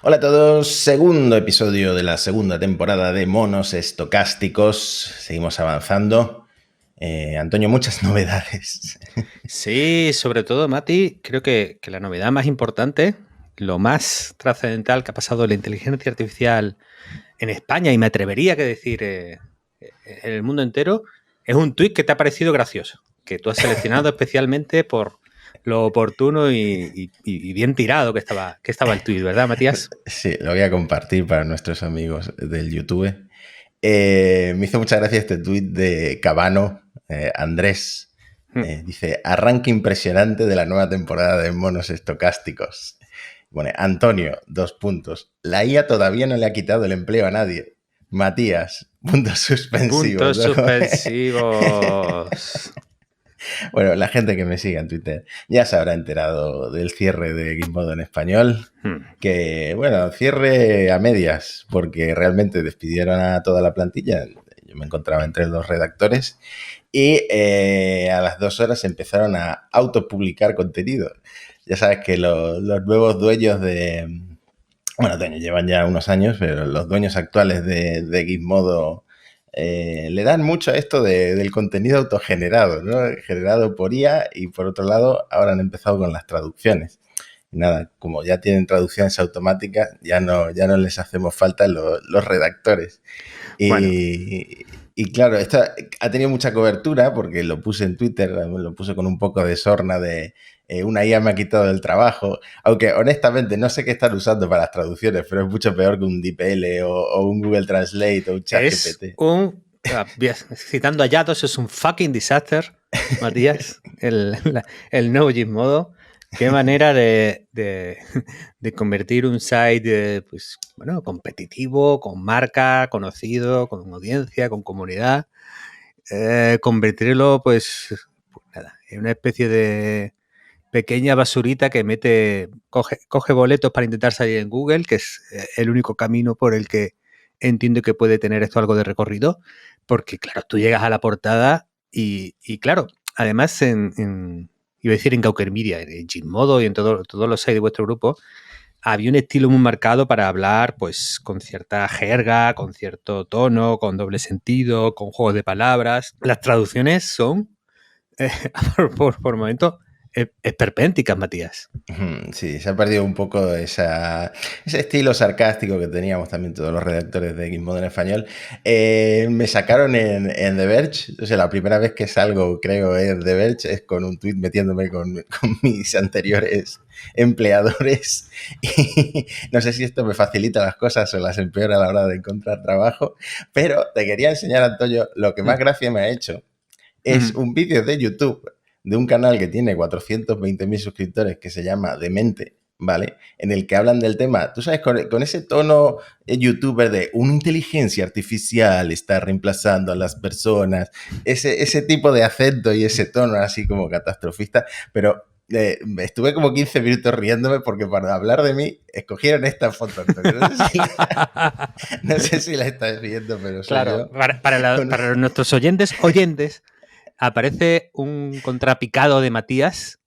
Hola a todos, segundo episodio de la segunda temporada de Monos Estocásticos. Seguimos avanzando. Antonio, muchas novedades. Sí, sobre todo, Mati, creo que la novedad más importante, lo más trascendental que ha pasado en la inteligencia artificial en España, y me atrevería a decir en el mundo entero, es un tuit que te ha parecido gracioso, que tú has seleccionado especialmente por lo oportuno y bien tirado que estaba el tuit, ¿verdad, Matías? Sí, lo voy a compartir para nuestros amigos del YouTube. Me hizo mucha gracia este tuit de Cabano, Andrés. Dice, arranque impresionante de la nueva temporada de Monos Estocásticos. Bueno, Antonio, 2 puntos. La IA todavía no le ha quitado el empleo a nadie. Matías, puntos suspensivos. Puntos ¿No? suspensivos. Bueno, la gente que me sigue en Twitter ya se habrá enterado del cierre de Gizmodo en español. Que, bueno, cierre a medias, porque realmente despidieron a toda la plantilla. Yo me encontraba entre los redactores y a las 2 horas empezaron a autopublicar contenido. Ya sabes que los nuevos dueños de... Bueno, llevan ya unos años, pero los dueños actuales de Gizmodo le dan mucho a esto del contenido autogenerado, ¿no? Generado por IA, y por otro lado ahora han empezado con las traducciones. Y nada, como ya tienen traducciones automáticas, ya no les hacemos falta los redactores. Bueno, Y claro, esto ha tenido mucha cobertura porque lo puse en Twitter, lo puse con un poco de sorna de una IA me ha quitado el trabajo, aunque honestamente no sé qué están usando para las traducciones, pero es mucho peor que un DeepL o un Google Translate o un es ChatGPT. citando a Yados, es un fucking disaster, Matías, el nuevo Gizmodo. Qué manera de convertir un site, pues, bueno, competitivo, con marca, conocido, con audiencia, con comunidad, convertirlo, pues nada, en una especie de pequeña basurita que coge boletos para intentar salir en Google, que es el único camino por el que entiendo que puede tener esto algo de recorrido, porque claro, tú llegas a la portada y claro, además iba a decir en Gawker Media, en Gizmodo y en todos los sites de vuestro grupo, había un estilo muy marcado para hablar pues con cierta jerga, con cierto tono, con doble sentido, con juegos de palabras. Las traducciones son, eh, por momentos, esperpénticas, Matías. Sí, se ha perdido un poco ese estilo sarcástico que teníamos también todos los redactores de Gizmodo en español. Me sacaron en The Verge, o sea, la primera vez que salgo, creo, en The Verge es con un tuit metiéndome con mis anteriores empleadores. Y no sé si esto me facilita las cosas o las empeora a la hora de encontrar trabajo, pero te quería enseñar, Antonio, lo que más gracia me ha hecho es un vídeo de YouTube de un canal que tiene 420.000 suscriptores que se llama Demente, ¿vale? En el que hablan del tema, tú sabes, con ese tono youtuber de una inteligencia artificial está reemplazando a las personas, ese tipo de acento y ese tono así como catastrofista, pero estuve como 15 minutos riéndome porque para hablar de mí escogieron esta foto, Antonio. No sé si la estás viendo, pero soy Claro, yo. para nuestros oyentes, aparece un contrapicado de Matías.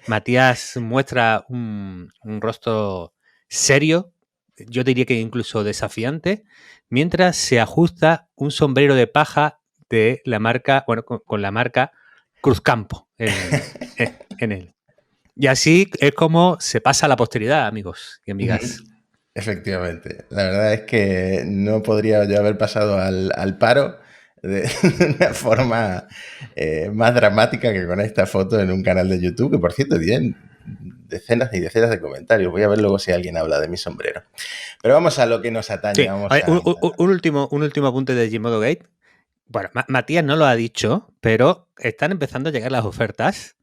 Matías muestra un rostro serio, yo diría que incluso desafiante, mientras se ajusta un sombrero de paja de la marca, bueno, con la marca Cruzcampo en él. Y así es como se pasa a la posteridad, amigos y amigas. Efectivamente. La verdad es que no podría yo haber pasado al paro de una forma más dramática que con esta foto en un canal de YouTube, que por cierto tienen decenas y decenas de comentarios. Voy a ver luego si alguien habla de mi sombrero. Pero vamos a lo que nos atañe. Sí, a Vamos ver, a... un último apunte de Gmodo Gate. Bueno, Matías no lo ha dicho, pero están empezando a llegar las ofertas.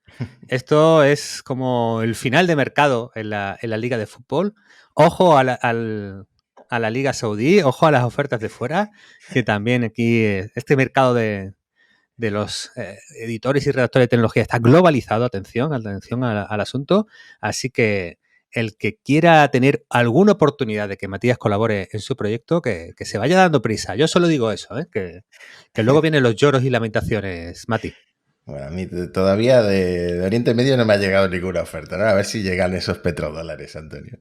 Esto es como el final de mercado en la liga de fútbol. Ojo a la liga saudí, ojo a las ofertas de fuera, que también aquí este mercado de los editores y redactores de tecnología está globalizado, atención al asunto, así que el que quiera tener alguna oportunidad de que Matías colabore en su proyecto, que se vaya dando prisa. Yo solo digo eso, que luego vienen los lloros y lamentaciones, Mati. Bueno, a mí todavía de Oriente Medio no me ha llegado ninguna oferta, ¿no? A ver si llegan esos petrodólares, Antonio.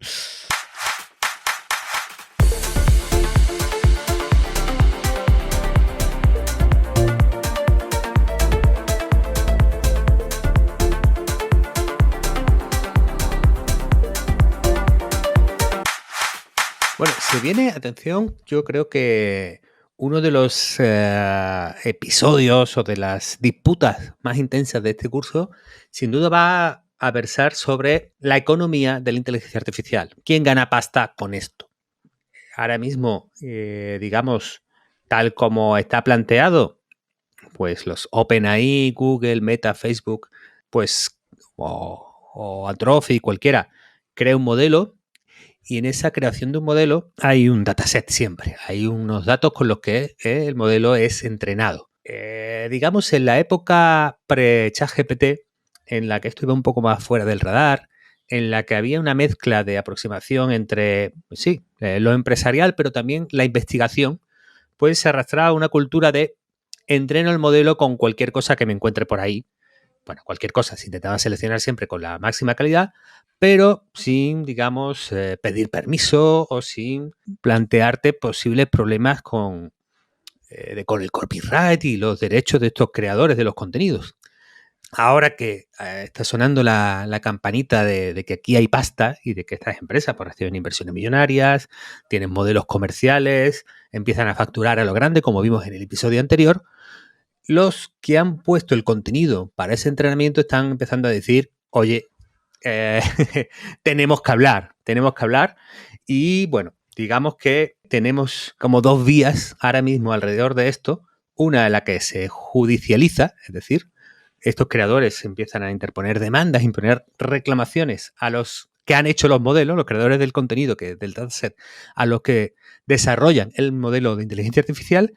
Bueno, se viene, atención, yo creo que uno de los episodios o de las disputas más intensas de este curso, sin duda va a versar sobre la economía de la inteligencia artificial. ¿Quién gana pasta con esto? Ahora mismo, digamos, tal como está planteado, pues los OpenAI, Google, Meta, Facebook, pues, o Anthropic, cualquiera, crea un modelo y en esa creación de un modelo hay un dataset siempre, hay unos datos con los que el modelo es entrenado. Digamos, en la época pre-ChatGPT, en la que esto iba un poco más fuera del radar, en la que había una mezcla de aproximación entre, sí, lo empresarial, pero también la investigación, pues se arrastraba una cultura de entreno el modelo con cualquier cosa que me encuentre por ahí. Bueno, cualquier cosa, se intentaba seleccionar siempre con la máxima calidad, pero sin, digamos, pedir permiso o sin plantearte posibles problemas con el copyright y los derechos de estos creadores de los contenidos. Ahora que está sonando la campanita de que aquí hay pasta y de que estas empresas pues, reciben inversiones millonarias, tienen modelos comerciales, empiezan a facturar a lo grande, como vimos en el episodio anterior, los que han puesto el contenido para ese entrenamiento están empezando a decir, oye, eh, tenemos que hablar. Y bueno, digamos que tenemos como dos vías ahora mismo alrededor de esto. Una en la que se judicializa, es decir, estos creadores empiezan a interponer demandas, imponer reclamaciones a los que han hecho los modelos, los creadores del contenido, del dataset, a los que desarrollan el modelo de inteligencia artificial.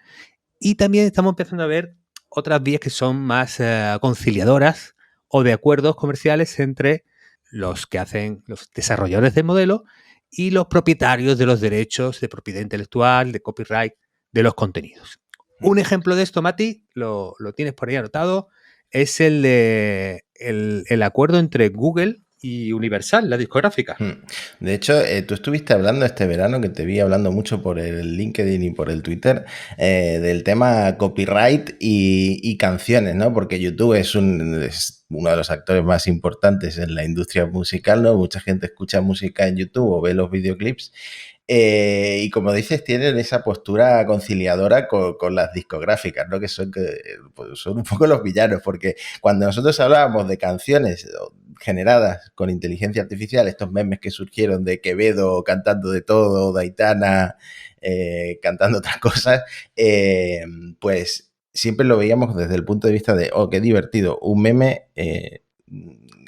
Y también estamos empezando a ver otras vías que son más conciliadoras o de acuerdos comerciales entre los que hacen los desarrolladores del modelo y los propietarios de los derechos de propiedad intelectual, de copyright, de los contenidos. Un ejemplo de esto, Mati, lo tienes por ahí anotado, es el acuerdo entre Google y Universal, la discográfica. De hecho, tú estuviste hablando este verano, que te vi hablando mucho por el LinkedIn y por el Twitter, del tema copyright y canciones, ¿no? Porque YouTube es uno de los actores más importantes en la industria musical, ¿no? Mucha gente escucha música en YouTube o ve los videoclips. Y como dices, tienen esa postura conciliadora con las discográficas, ¿no? Que pues son un poco los villanos, porque cuando nosotros hablábamos de canciones generadas con inteligencia artificial, estos memes que surgieron de Quevedo cantando de todo, Daitana cantando otras cosas, pues siempre lo veíamos desde el punto de vista de, oh, qué divertido, un meme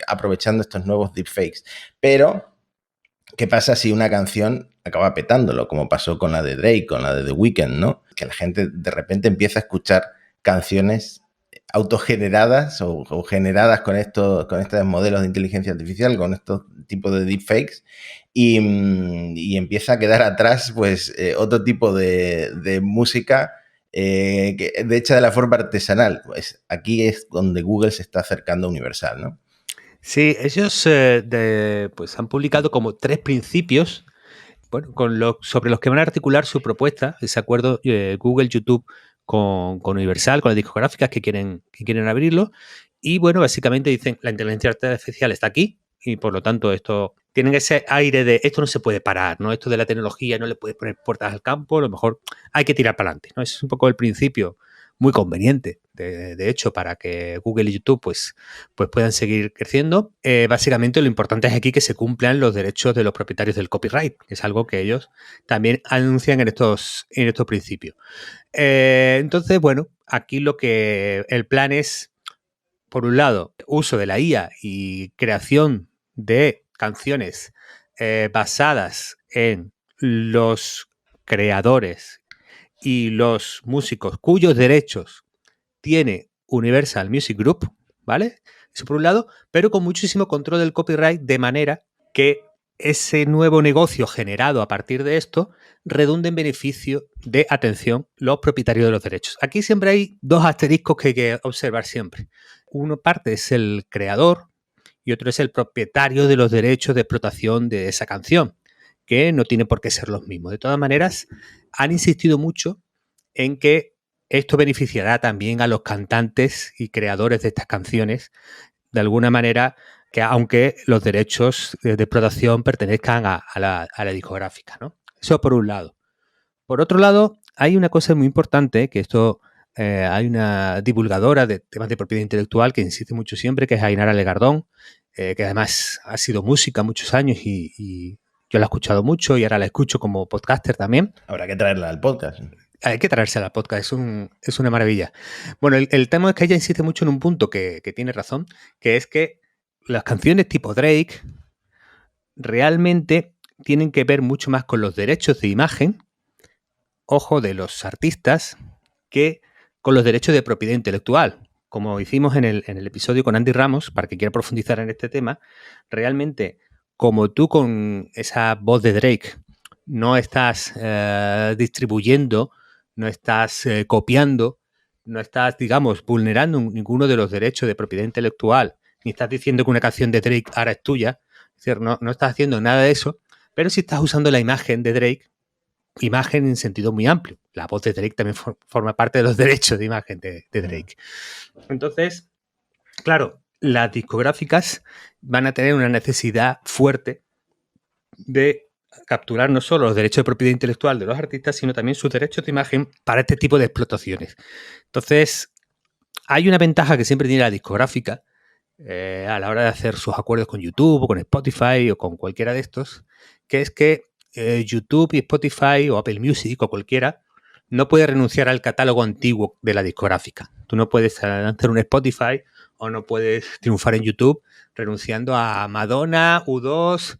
aprovechando estos nuevos deepfakes. Pero ¿qué pasa si una canción acaba petándolo? Como pasó con la de Drake, con la de The Weeknd, ¿no? Que la gente de repente empieza a escuchar canciones autogeneradas o generadas con estos modelos de inteligencia artificial, con estos tipos de deepfakes, y empieza a quedar atrás pues otro tipo de música que de hecha de la forma artesanal. Pues aquí es donde Google se está acercando a Universal, ¿no? Sí, ellos pues han publicado como 3 principios, bueno, sobre los que van a articular su propuesta, ese acuerdo Google, YouTube con Universal, con las discográficas que quieren abrirlo. Y bueno, básicamente dicen, la inteligencia artificial está aquí y por lo tanto esto tienen ese aire de esto no se puede parar, ¿no? Esto de la tecnología no le puedes poner puertas al campo, a lo mejor hay que tirar para adelante, ¿no? Ese es un poco el principio muy conveniente, de hecho, para que Google y YouTube pues puedan seguir creciendo. Básicamente lo importante es aquí que se cumplan los derechos de los propietarios del copyright, que es algo que ellos también anuncian en estos principios. Entonces, bueno, aquí el plan es, por un lado, uso de la IA y creación de canciones basadas en los creadores y los músicos cuyos derechos tiene Universal Music Group, ¿vale? Eso por un lado, pero con muchísimo control del copyright, de manera que ese nuevo negocio generado a partir de esto redunde en beneficio de, atención, los propietarios de los derechos. Aquí siempre hay 2 asteriscos que hay que observar siempre. Una parte es el creador y otro es el propietario de los derechos de explotación de esa canción, que no tiene por qué ser los mismos. De todas maneras, han insistido mucho en que esto beneficiará también a los cantantes y creadores de estas canciones, de alguna manera, que aunque los derechos de explotación pertenezcan a la discográfica, ¿no? Eso por un lado. Por otro lado, hay una cosa muy importante, que esto hay una divulgadora de temas de propiedad intelectual que insiste mucho siempre, que es Ainara Legardón, que además ha sido música muchos años y yo la he escuchado mucho y ahora la escucho como podcaster también. Habrá que traerla al podcast. Hay que traérsela al podcast, es una maravilla. Bueno, el tema es que ella insiste mucho en un punto que tiene razón, que es que las canciones tipo Drake realmente tienen que ver mucho más con los derechos de imagen, ojo, de los artistas, que con los derechos de propiedad intelectual. Como hicimos en el episodio con Andy Ramos, para que quiera profundizar en este tema, realmente, como tú con esa voz de Drake no estás distribuyendo, no estás copiando, no estás, digamos, vulnerando ninguno de los derechos de propiedad intelectual, ni estás diciendo que una canción de Drake ahora es tuya, es decir, no estás haciendo nada de eso, pero si estás usando la imagen de Drake, imagen en sentido muy amplio. La voz de Drake también forma parte de los derechos de imagen de Drake. Entonces, claro, las discográficas van a tener una necesidad fuerte de capturar no solo los derechos de propiedad intelectual de los artistas, sino también sus derechos de imagen para este tipo de explotaciones. Entonces, hay una ventaja que siempre tiene la discográfica a la hora de hacer sus acuerdos con YouTube o con Spotify o con cualquiera de estos, que es que YouTube y Spotify o Apple Music o cualquiera no puede renunciar al catálogo antiguo de la discográfica. Tú no puedes lanzar un Spotify o no puedes triunfar en YouTube renunciando a Madonna, U2,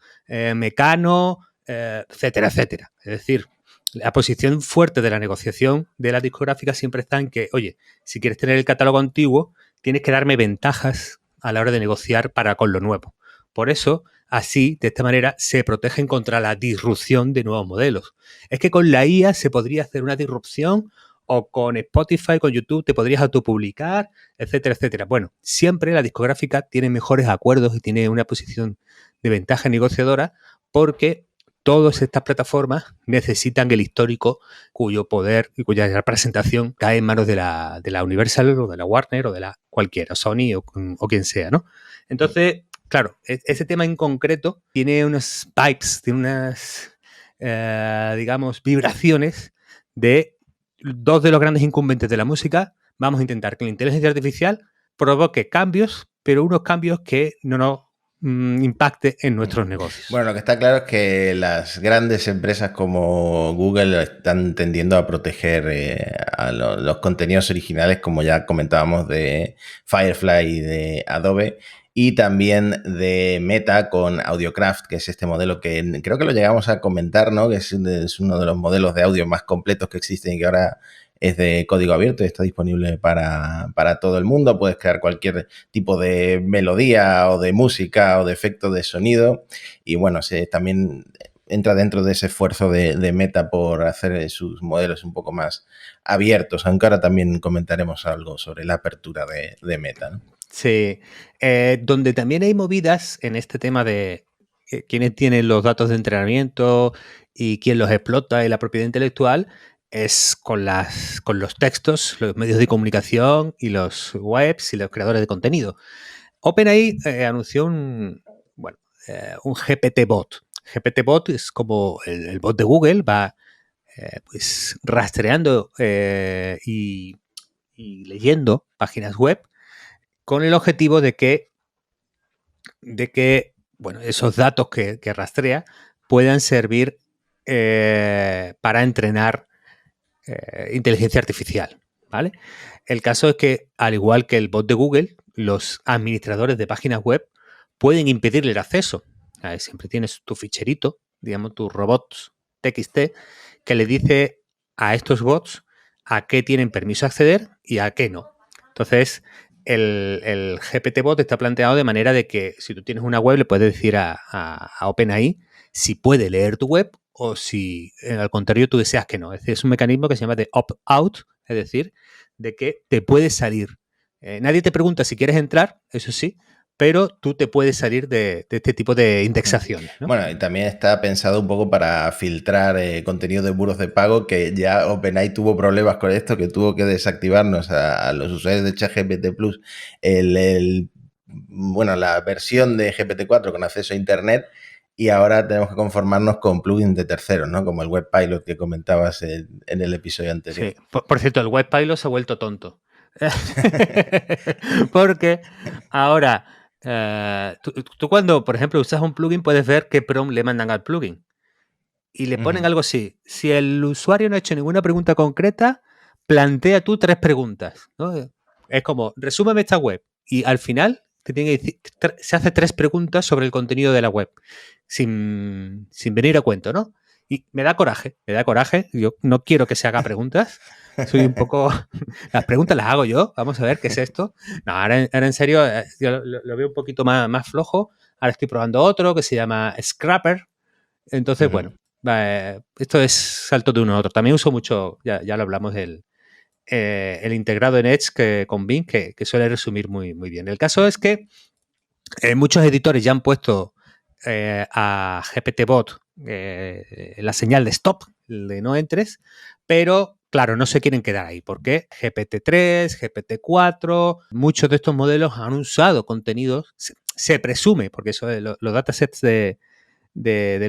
Mecano, etcétera, etcétera. Es decir, la posición fuerte de la negociación de la discográfica siempre está en que, oye, si quieres tener el catálogo antiguo, tienes que darme ventajas a la hora de negociar para con lo nuevo. Por eso, así, de esta manera, se protegen contra la disrupción de nuevos modelos. Es que con la IA se podría hacer una disrupción o con Spotify, con YouTube, te podrías autopublicar, etcétera, etcétera. Bueno, siempre la discográfica tiene mejores acuerdos y tiene una posición de ventaja negociadora porque todas estas plataformas necesitan el histórico cuyo poder y cuya representación cae en manos de la Universal o de la Warner o de la cualquiera, Sony o quien sea, ¿no? Entonces, claro, ese tema en concreto tiene unos pipes, tiene unas, digamos, vibraciones de dos de los grandes incumbentes de la música. Vamos a intentar que la inteligencia artificial provoque cambios, pero unos cambios que no nos impacte en nuestros negocios. Bueno, lo que está claro es que las grandes empresas como Google están tendiendo a proteger a los contenidos originales, como ya comentábamos, de Firefly y de Adobe, y también de Meta con Audiocraft, que es este modelo que creo que lo llegamos a comentar, ¿no? Que es uno de los modelos de audio más completos que existen y que ahora es de código abierto y está disponible para todo el mundo. Puedes crear cualquier tipo de melodía o de música o de efecto de sonido. Y bueno, también entra dentro de ese esfuerzo de Meta por hacer sus modelos un poco más abiertos, aunque ahora también comentaremos algo sobre la apertura de Meta, ¿no? Sí, donde también hay movidas en este tema de quiénes tienen los datos de entrenamiento y quién los explota y la propiedad intelectual es con los textos, los medios de comunicación y los webs y los creadores de contenido. OpenAI anunció un GPT bot. GPT bot es como el bot de Google, va pues rastreando y leyendo páginas web con el objetivo de que bueno, esos datos que rastrea puedan servir para entrenar inteligencia artificial, ¿vale? El caso es que, al igual que el bot de Google, los administradores de páginas web pueden impedirle el acceso. Siempre tienes tu ficherito, digamos, tus robots TXT, que le dice a estos bots a qué tienen permiso acceder y a qué no. Entonces, el GPT-bot está planteado de manera de que si tú tienes una web, le puedes decir a OpenAI si puede leer tu web o si, al contrario, tú deseas que no. Es decir, es un mecanismo que se llama de opt-out, es decir, de que te puedes salir. Nadie te pregunta si quieres entrar, eso sí, pero tú te puedes salir de este tipo de indexaciones, ¿no? Bueno, y también está pensado un poco para filtrar contenido de buros de pago, que ya OpenAI tuvo problemas con esto, que tuvo que desactivarnos a los usuarios de ChatGPT Plus la versión de GPT-4 con acceso a Internet, y ahora tenemos que conformarnos con plugins de terceros, ¿no? Como el Web Pilot que comentabas en el episodio anterior. Sí, por cierto, el Web Pilot se ha vuelto tonto. Porque ahora, tú cuando, por ejemplo, usas un plugin, puedes ver qué prompt le mandan al plugin. Y le ponen algo así. Si el usuario no ha hecho ninguna pregunta concreta, plantea tú 3 preguntas, ¿no? Es como, resúmeme esta web. Y al final te tiene que decir, se hace 3 preguntas sobre el contenido de la web. Sin venir a cuento, ¿no? Y me da coraje. Yo no quiero que se haga preguntas. Soy un poco... Las preguntas las hago yo. Vamos a ver qué es esto. No, ahora en serio, yo lo veo un poquito más flojo. Ahora estoy probando otro que se llama Scrapper. Entonces, bueno, esto es salto de uno a otro. También uso mucho, ya lo hablamos, el integrado en Edge con Bing, que suele resumir muy bien. El caso es que muchos editores ya han puesto a GPT-Bot la señal de stop, de no entres, pero claro, no se quieren quedar ahí, porque GPT-3, GPT-4, muchos de estos modelos han usado contenidos, se presume, porque eso los datasets de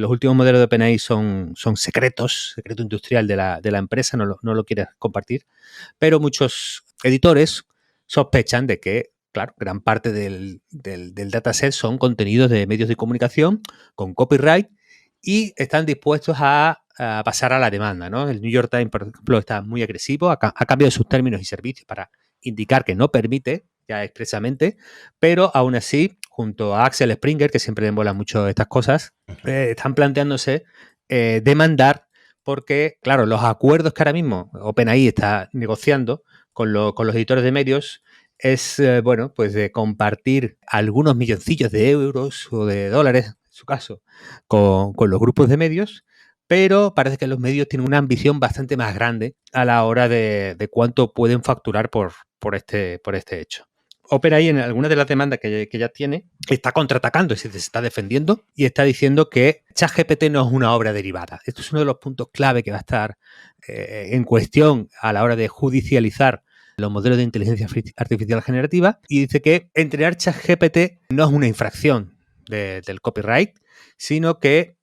los últimos modelos de OpenAI son secreto industrial de la empresa, no lo quieres compartir, pero muchos editores sospechan de que, claro, gran parte del dataset son contenidos de medios de comunicación con copyright y están dispuestos a pasar a la demanda, ¿no? El New York Times, por ejemplo, está muy agresivo, ha cambiado sus términos y servicios para indicar que no permite ya expresamente, pero aún así, junto a Axel Springer, que siempre le mola mucho estas cosas, están planteándose demandar porque, claro, los acuerdos que ahora mismo OpenAI está negociando con los editores de medios es, bueno, pues de compartir algunos milloncillos de euros o de dólares, en su caso, con los grupos de medios, pero parece que los medios tienen una ambición bastante más grande a la hora de cuánto pueden facturar por este hecho. OpenAI, en algunas de las demandas que ya tiene, está contraatacando, es decir, se está defendiendo y está diciendo que ChatGPT no es una obra derivada. Esto es uno de los puntos clave que va a estar en cuestión a la hora de judicializar los modelos de inteligencia artificial generativa, y dice que entrenar ChatGPT no es una infracción del copyright, sino que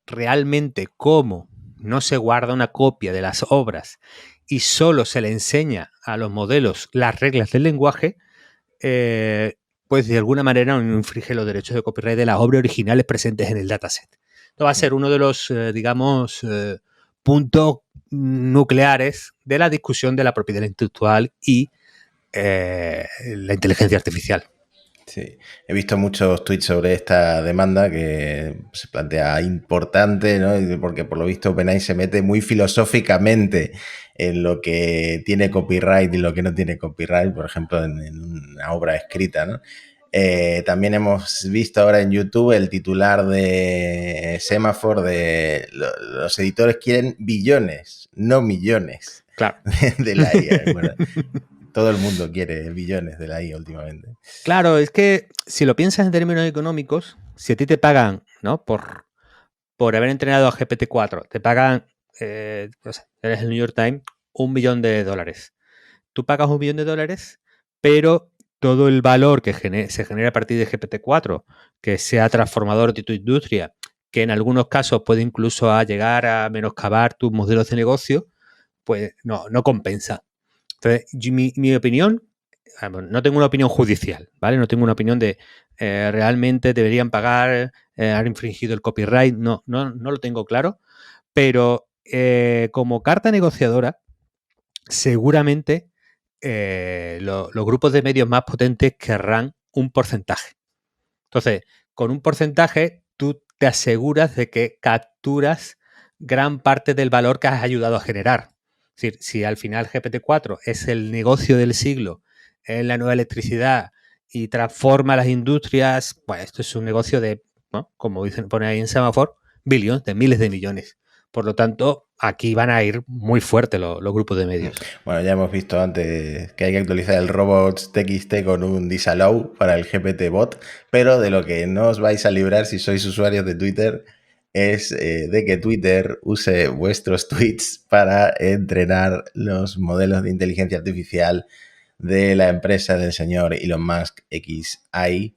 realmente como no se guarda una copia de las obras y solo se le enseña a los modelos las reglas del lenguaje, pues de alguna manera no infringe los derechos de copyright de las obras originales presentes en el dataset. Esto va a ser uno de los, digamos, puntos nucleares de la discusión de la propiedad intelectual y la inteligencia artificial. Sí, he visto muchos tweets sobre esta demanda que se plantea importante, ¿no? Porque por lo visto OpenAI se mete muy filosóficamente en lo que tiene copyright y lo que no tiene copyright, por ejemplo, en una obra escrita, ¿no? También hemos visto ahora en YouTube el titular de Semaphore de los editores quieren billones, no millones, claro, de la IA. Bueno, todo el mundo quiere billones de la IA últimamente. Claro, es que si lo piensas en términos económicos, si a ti te pagan, ¿no? Por haber entrenado a GPT-4, te pagan, no sé, eres el New York Times, $1 millón. Tú pagas $1 millón, pero todo el valor que se genera a partir de GPT-4, que sea transformador de tu industria, que en algunos casos puede incluso llegar a menoscabar tus modelos de negocio, pues no compensa. Entonces, mi opinión, no tengo una opinión judicial, ¿vale? No tengo una opinión de realmente deberían pagar, han infringido el copyright, no lo tengo claro, pero como carta negociadora, seguramente los grupos de medios más potentes querrán un porcentaje. Entonces, con un porcentaje, tú te aseguras de que capturas gran parte del valor que has ayudado a generar. Es decir, si al final GPT-4 es el negocio del siglo en la nueva electricidad y transforma las industrias, pues esto es un negocio de, ¿no? Como dicen, pone ahí en Semaphore, billions, de miles de millones. Por lo tanto, aquí van a ir muy fuerte los grupos de medios. Bueno, ya hemos visto antes que hay que actualizar el robots.txt con un disallow para el GPT bot, pero de lo que no os vais a librar si sois usuarios de Twitter es de que Twitter use vuestros tweets para entrenar los modelos de inteligencia artificial de la empresa del señor Elon Musk XAI,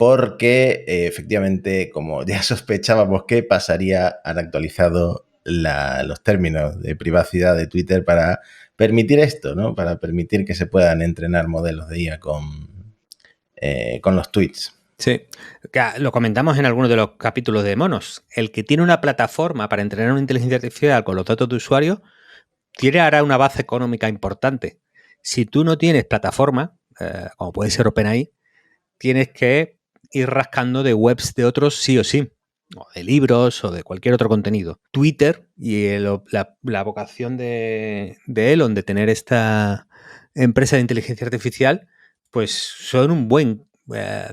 porque efectivamente, como ya sospechábamos que pasaría, han actualizado los términos de privacidad de Twitter para permitir esto, ¿no? Para permitir que se puedan entrenar modelos de IA con los tweets. Sí, lo comentamos en algunos de los capítulos de Monos. El que tiene una plataforma para entrenar una inteligencia artificial con los datos de usuario tiene ahora una base económica importante. Si tú no tienes plataforma, como puede ser OpenAI, tienes que ir rascando de webs de otros sí o sí, o de libros o de cualquier otro contenido. Twitter y la vocación de Elon de tener esta empresa de inteligencia artificial, pues son un buen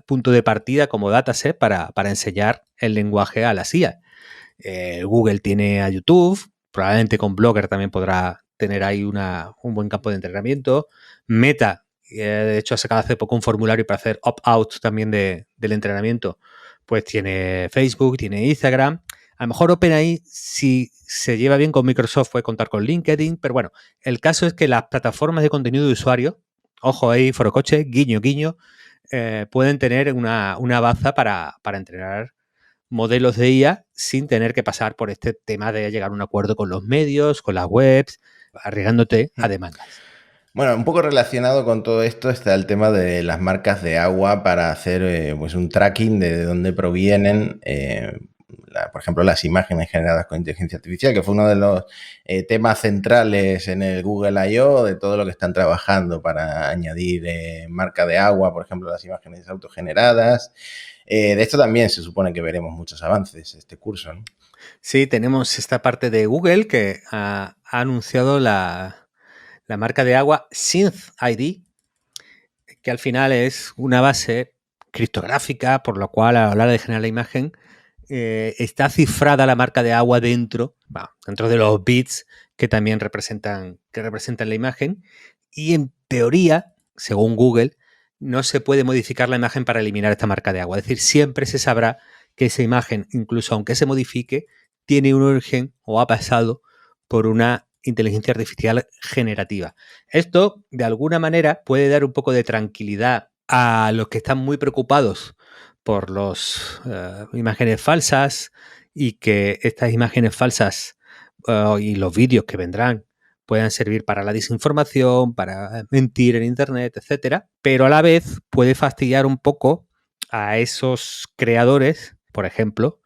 punto de partida como dataset para enseñar el lenguaje a la IA. Google tiene a YouTube, probablemente con Blogger también podrá tener ahí un buen campo de entrenamiento. Meta, de hecho ha sacado hace poco un formulario para hacer opt-out también del entrenamiento, pues tiene Facebook, tiene Instagram. A lo mejor OpenAI, si se lleva bien con Microsoft, puede contar con LinkedIn, pero bueno, el caso es que las plataformas de contenido de usuario, ojo ahí, forocoche, guiño, guiño, pueden tener una baza para entrenar modelos de IA sin tener que pasar por este tema de llegar a un acuerdo con los medios, con las webs, arriesgándote a demandas. Bueno, un poco relacionado con todo esto está el tema de las marcas de agua para hacer pues un tracking de dónde provienen, por ejemplo, las imágenes generadas con inteligencia artificial, que fue uno de los temas centrales en el Google I.O. de todo lo que están trabajando para añadir marca de agua, por ejemplo, las imágenes autogeneradas. De esto también se supone que veremos muchos avances este curso, ¿no? Sí, tenemos esta parte de Google que ha anunciado la marca de agua SynthID, que al final es una base criptográfica, por lo cual a la hora de generar la imagen está cifrada la marca de agua dentro de los bits que también representan la imagen, y en teoría, según Google, no se puede modificar la imagen para eliminar esta marca de agua. Es decir, siempre se sabrá que esa imagen, incluso aunque se modifique, tiene un origen o ha pasado por una inteligencia artificial generativa. Esto, de alguna manera, puede dar un poco de tranquilidad a los que están muy preocupados por las imágenes falsas, y que estas imágenes falsas y los vídeos que vendrán puedan servir para la desinformación, para mentir en Internet, etcétera, pero a la vez puede fastidiar un poco a esos creadores. Por ejemplo,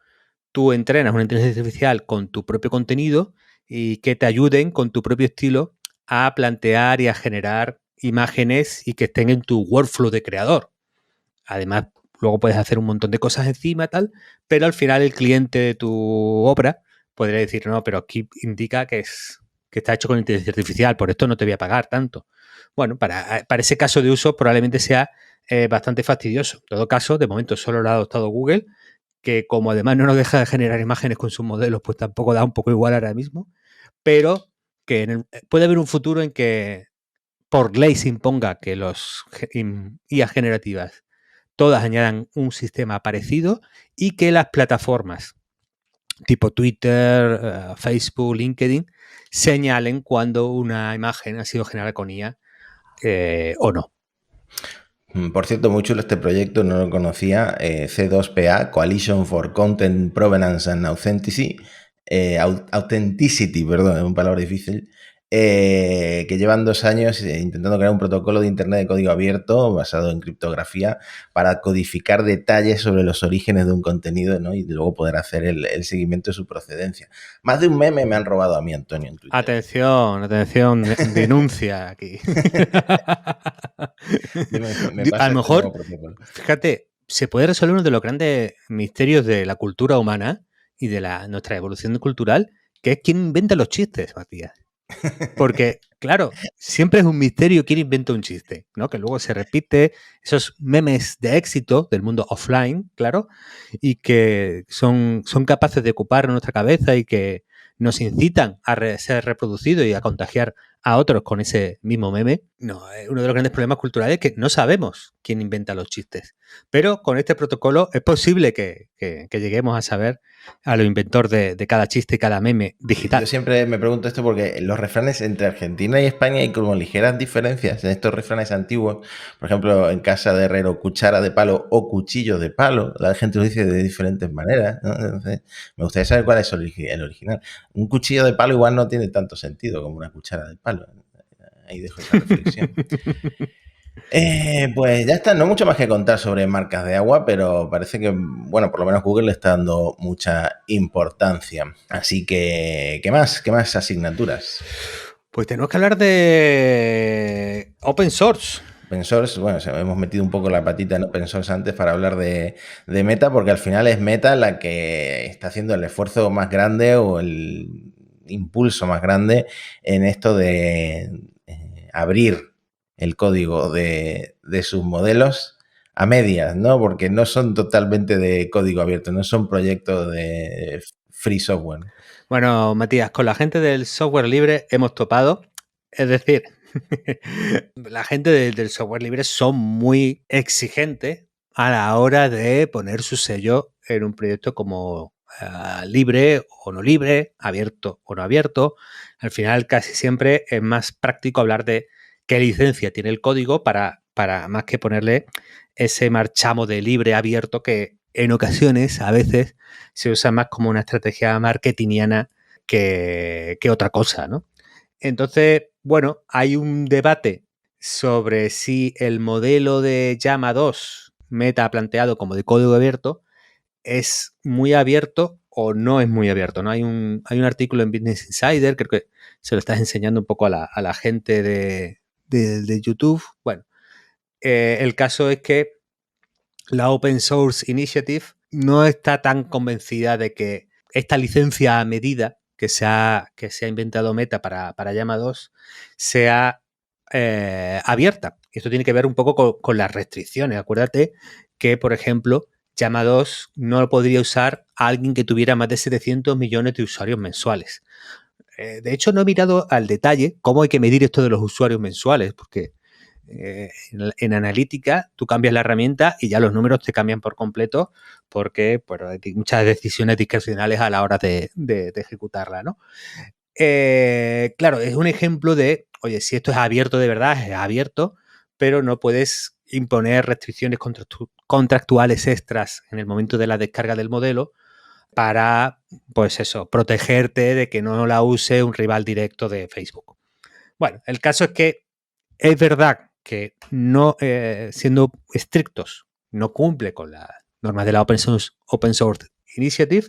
tú entrenas una inteligencia artificial con tu propio contenido y que te ayuden con tu propio estilo a plantear y a generar imágenes y que estén en tu workflow de creador. Además, luego puedes hacer un montón de cosas encima, tal, pero al final el cliente de tu obra podría decir, no, pero aquí indica que está hecho con inteligencia artificial, por esto no te voy a pagar tanto. Bueno, para ese caso de uso probablemente sea bastante fastidioso. En todo caso, de momento solo lo ha adoptado Google, que como además no nos deja de generar imágenes con sus modelos, pues tampoco da un poco igual ahora mismo, pero que puede haber un futuro en que por ley se imponga que los IA generativas todas añadan un sistema parecido y que las plataformas tipo Twitter, Facebook, LinkedIn señalen cuando una imagen ha sido generada con IA o no. Por cierto, muy chulo este proyecto, no lo conocía, C2PA, Coalition for Content Provenance and Authenticity, perdón, es una palabra difícil, que llevan 2 años intentando crear un protocolo de Internet de código abierto basado en criptografía para codificar detalles sobre los orígenes de un contenido, ¿no? Y luego poder hacer el seguimiento de su procedencia. Más de un meme me han robado a mí, Antonio, en Twitter. Atención, denuncia aquí. A lo mejor, fíjate, se puede resolver uno de los grandes misterios de la cultura humana y de nuestra evolución cultural, que es quién inventa los chistes, Matías. Porque, claro, siempre es un misterio quién inventa un chiste, ¿no? Que luego se repite, esos memes de éxito del mundo offline, claro, y que son capaces de ocupar nuestra cabeza y que nos incitan a ser reproducidos y a contagiar a otros con ese mismo meme. No, uno de los grandes problemas culturales es que no sabemos quién inventa los chistes. Pero con este protocolo es posible que lleguemos a saber a los inventores de cada chiste y cada meme digital. Yo siempre me pregunto esto porque los refranes entre Argentina y España hay como ligeras diferencias en estos refranes antiguos. Por ejemplo, en casa de herrero, cuchara de palo o cuchillo de palo. La gente lo dice de diferentes maneras, ¿no? Entonces, me gustaría saber cuál es el original. Un cuchillo de palo igual no tiene tanto sentido como una cuchara de palo. Ahí dejo esa reflexión. Pues ya está, no mucho más que contar sobre marcas de agua, pero parece que, bueno, por lo menos Google le está dando mucha importancia. Así que, ¿qué más? ¿Qué más asignaturas? Pues tenemos que hablar de open source. Open source, bueno, hemos metido un poco la patita en open source antes para hablar de Meta, porque al final es Meta la que está haciendo el esfuerzo más grande o el impulso más grande en esto de abrir el código de sus modelos a medias, ¿no? Porque no son totalmente de código abierto, no son proyectos de free software. Bueno, Matías, con la gente del software libre hemos topado. Es decir, la gente del software libre son muy exigentes a la hora de poner su sello en un proyecto como libre o no libre, abierto o no abierto. Al final, casi siempre es más práctico hablar de qué licencia tiene el código para más que ponerle ese marchamo de libre abierto que en ocasiones, a veces, se usa más como una estrategia marketingiana que otra cosa, ¿no? Entonces, bueno, hay un debate sobre si el modelo de Llama 2 Meta planteado como de código abierto es muy abierto o no es muy abierto, ¿no? Hay un artículo en Business Insider, creo que se lo estás enseñando un poco a la gente de YouTube. Bueno, el caso es que la Open Source Initiative no está tan convencida de que esta licencia a medida que se ha inventado Meta para Llama 2 sea abierta. Esto tiene que ver un poco con las restricciones. Acuérdate que, por ejemplo, Llama 2 no lo podría usar a alguien que tuviera más de 700 millones de usuarios mensuales. De hecho, no he mirado al detalle cómo hay que medir esto de los usuarios mensuales, porque en analítica tú cambias la herramienta y ya los números te cambian por completo porque hay muchas decisiones discrecionales a la hora de ejecutarla, ¿no? Claro, es un ejemplo de, oye, si esto es abierto de verdad, es abierto, pero no puedes imponer restricciones contractuales extras en el momento de la descarga del modelo para, pues eso, protegerte de que no la use un rival directo de Facebook. Bueno, el caso es que es verdad que no, siendo estrictos, no cumple con las normas de la Open Source Initiative,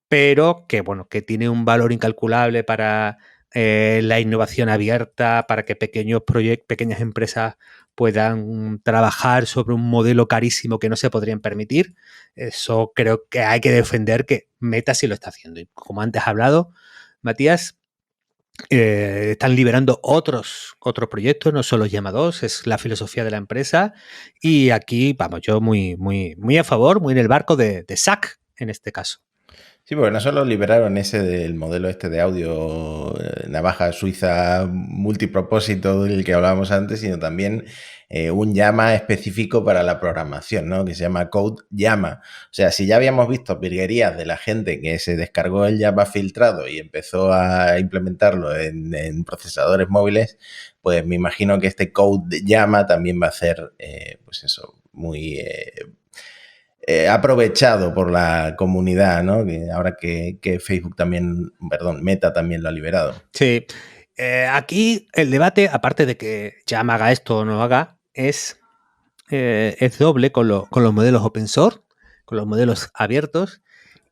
pero que, bueno, que tiene un valor incalculable para la innovación abierta, para que pequeñas empresas puedan trabajar sobre un modelo carísimo que no se podrían permitir. Eso creo que hay que defender, que Meta sí lo está haciendo. Y como antes has hablado, Matías, están liberando otros proyectos, no solo Llama 2, es la filosofía de la empresa. Y aquí, vamos, yo muy a favor, muy en el barco de SAC en este caso. Sí, porque no solo liberaron ese del modelo este de audio, navaja suiza multipropósito del que hablábamos antes, sino también un Llama específico para la programación, ¿no? Que se llama Code Llama. O sea, si ya habíamos visto virguerías de la gente que se descargó el Llama filtrado y empezó a implementarlo en procesadores móviles, pues me imagino que este Code Llama también va a ser, pues eso, muy aprovechado por la comunidad, ¿no? Que ahora que Facebook también, perdón, Meta también lo ha liberado. Sí. Aquí el debate, aparte de que Llama haga esto o no haga, es doble con los modelos open source, con los modelos abiertos,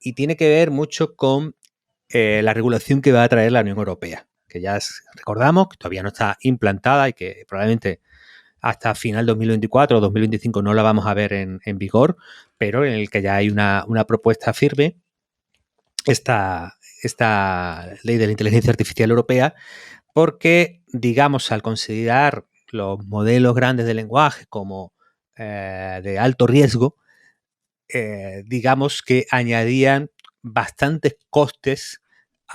y tiene que ver mucho con la regulación que va a traer la Unión Europea, que ya recordamos que todavía no está implantada y que probablemente hasta final 2024 o 2025 no la vamos a ver en vigor, pero en el que ya hay una propuesta firme, esta ley de la inteligencia artificial europea, porque, digamos, al considerar los modelos grandes de lenguaje como de alto riesgo, digamos que añadían bastantes costes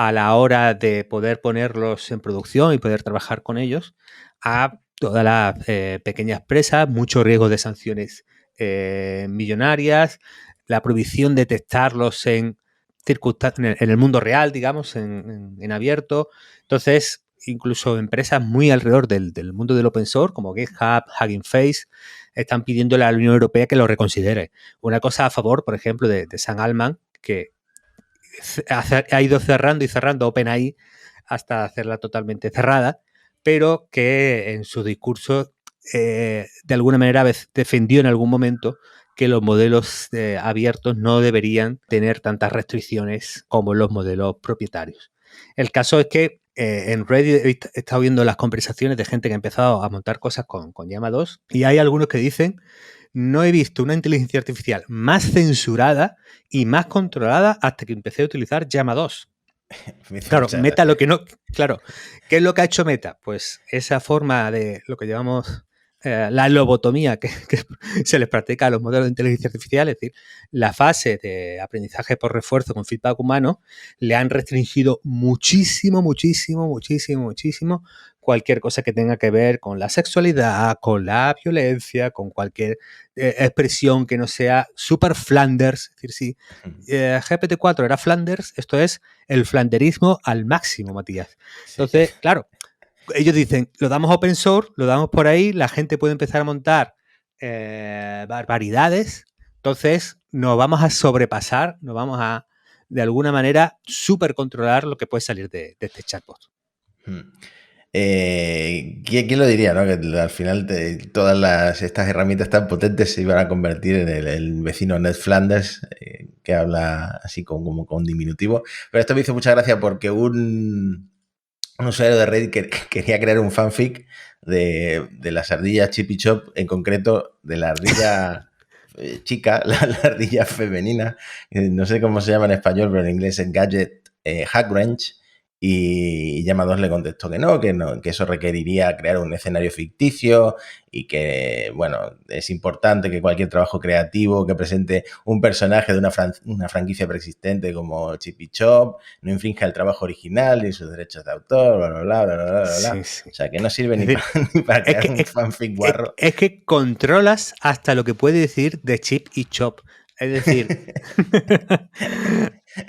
a la hora de poder ponerlos en producción y poder trabajar con ellos a todas las pequeñas empresas, mucho riesgo de sanciones millonarias, la prohibición de testarlos en el mundo real, digamos, en abierto. Entonces, incluso empresas muy alrededor del mundo del open source, como GitHub, Hugging Face, están pidiéndole a la Unión Europea que lo reconsidere. Una cosa a favor, por ejemplo, de Sam Altman, que ha ido cerrando y cerrando OpenAI hasta hacerla totalmente cerrada, pero que en su discurso de alguna manera defendió en algún momento que los modelos abiertos no deberían tener tantas restricciones como los modelos propietarios. El caso es que en Reddit he estado viendo las conversaciones de gente que ha empezado a montar cosas con Llama 2 y hay algunos que dicen: no he visto una inteligencia artificial más censurada y más controlada hasta que empecé a utilizar Llama 2. Claro, Meta lo que no... Claro, ¿qué es lo que ha hecho Meta? Pues esa forma de lo que llamamos la lobotomía que se les practica a los modelos de inteligencia artificial, es decir, la fase de aprendizaje por refuerzo con feedback humano, le han restringido muchísimo cualquier cosa que tenga que ver con la sexualidad, con la violencia, con cualquier expresión que no sea super Flanders. Es decir, si GPT-4 era Flanders, esto es el flanderismo al máximo, Matías. Entonces, claro, ellos dicen, lo damos open source, lo damos por ahí, la gente puede empezar a montar barbaridades, entonces nos vamos a sobrepasar, nos vamos a, de alguna manera, súper controlar lo que puede salir de este chatbot. ¿Quién lo diría, no? Que al final todas estas herramientas tan potentes se iban a convertir en el vecino Ned Flanders, que habla así como con diminutivo. Pero esto me hizo mucha gracia porque un usuario de Reddit que quería crear un fanfic de las ardillas Chip y Chop, en concreto de la ardilla chica, la ardilla femenina, no sé cómo se llama en español, pero en inglés es Gadget Hackrange. Y Llama 2 le contestó que no, que eso requeriría crear un escenario ficticio y que, bueno, es importante que cualquier trabajo creativo que presente un personaje de una franquicia preexistente como Chip y Chop no infrinja el trabajo original ni sus derechos de autor, bla, bla, bla, bla, bla, bla, bla. Sí, sí. O sea, que no sirve ni para crear un fanfic guarro. Es que controlas hasta lo que puede decir de Chip y Chop. Es decir,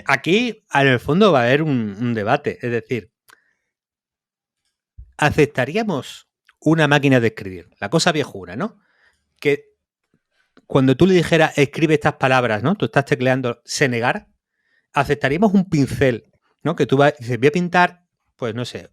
aquí, en el fondo, va a haber un debate. Es decir, ¿aceptaríamos una máquina de escribir? La cosa viejuna, ¿no? Que cuando tú le dijeras, escribe estas palabras, ¿no? Tú estás tecleando, se negara. ¿Aceptaríamos un pincel, ¿no? Que tú dices, voy a pintar, pues no sé,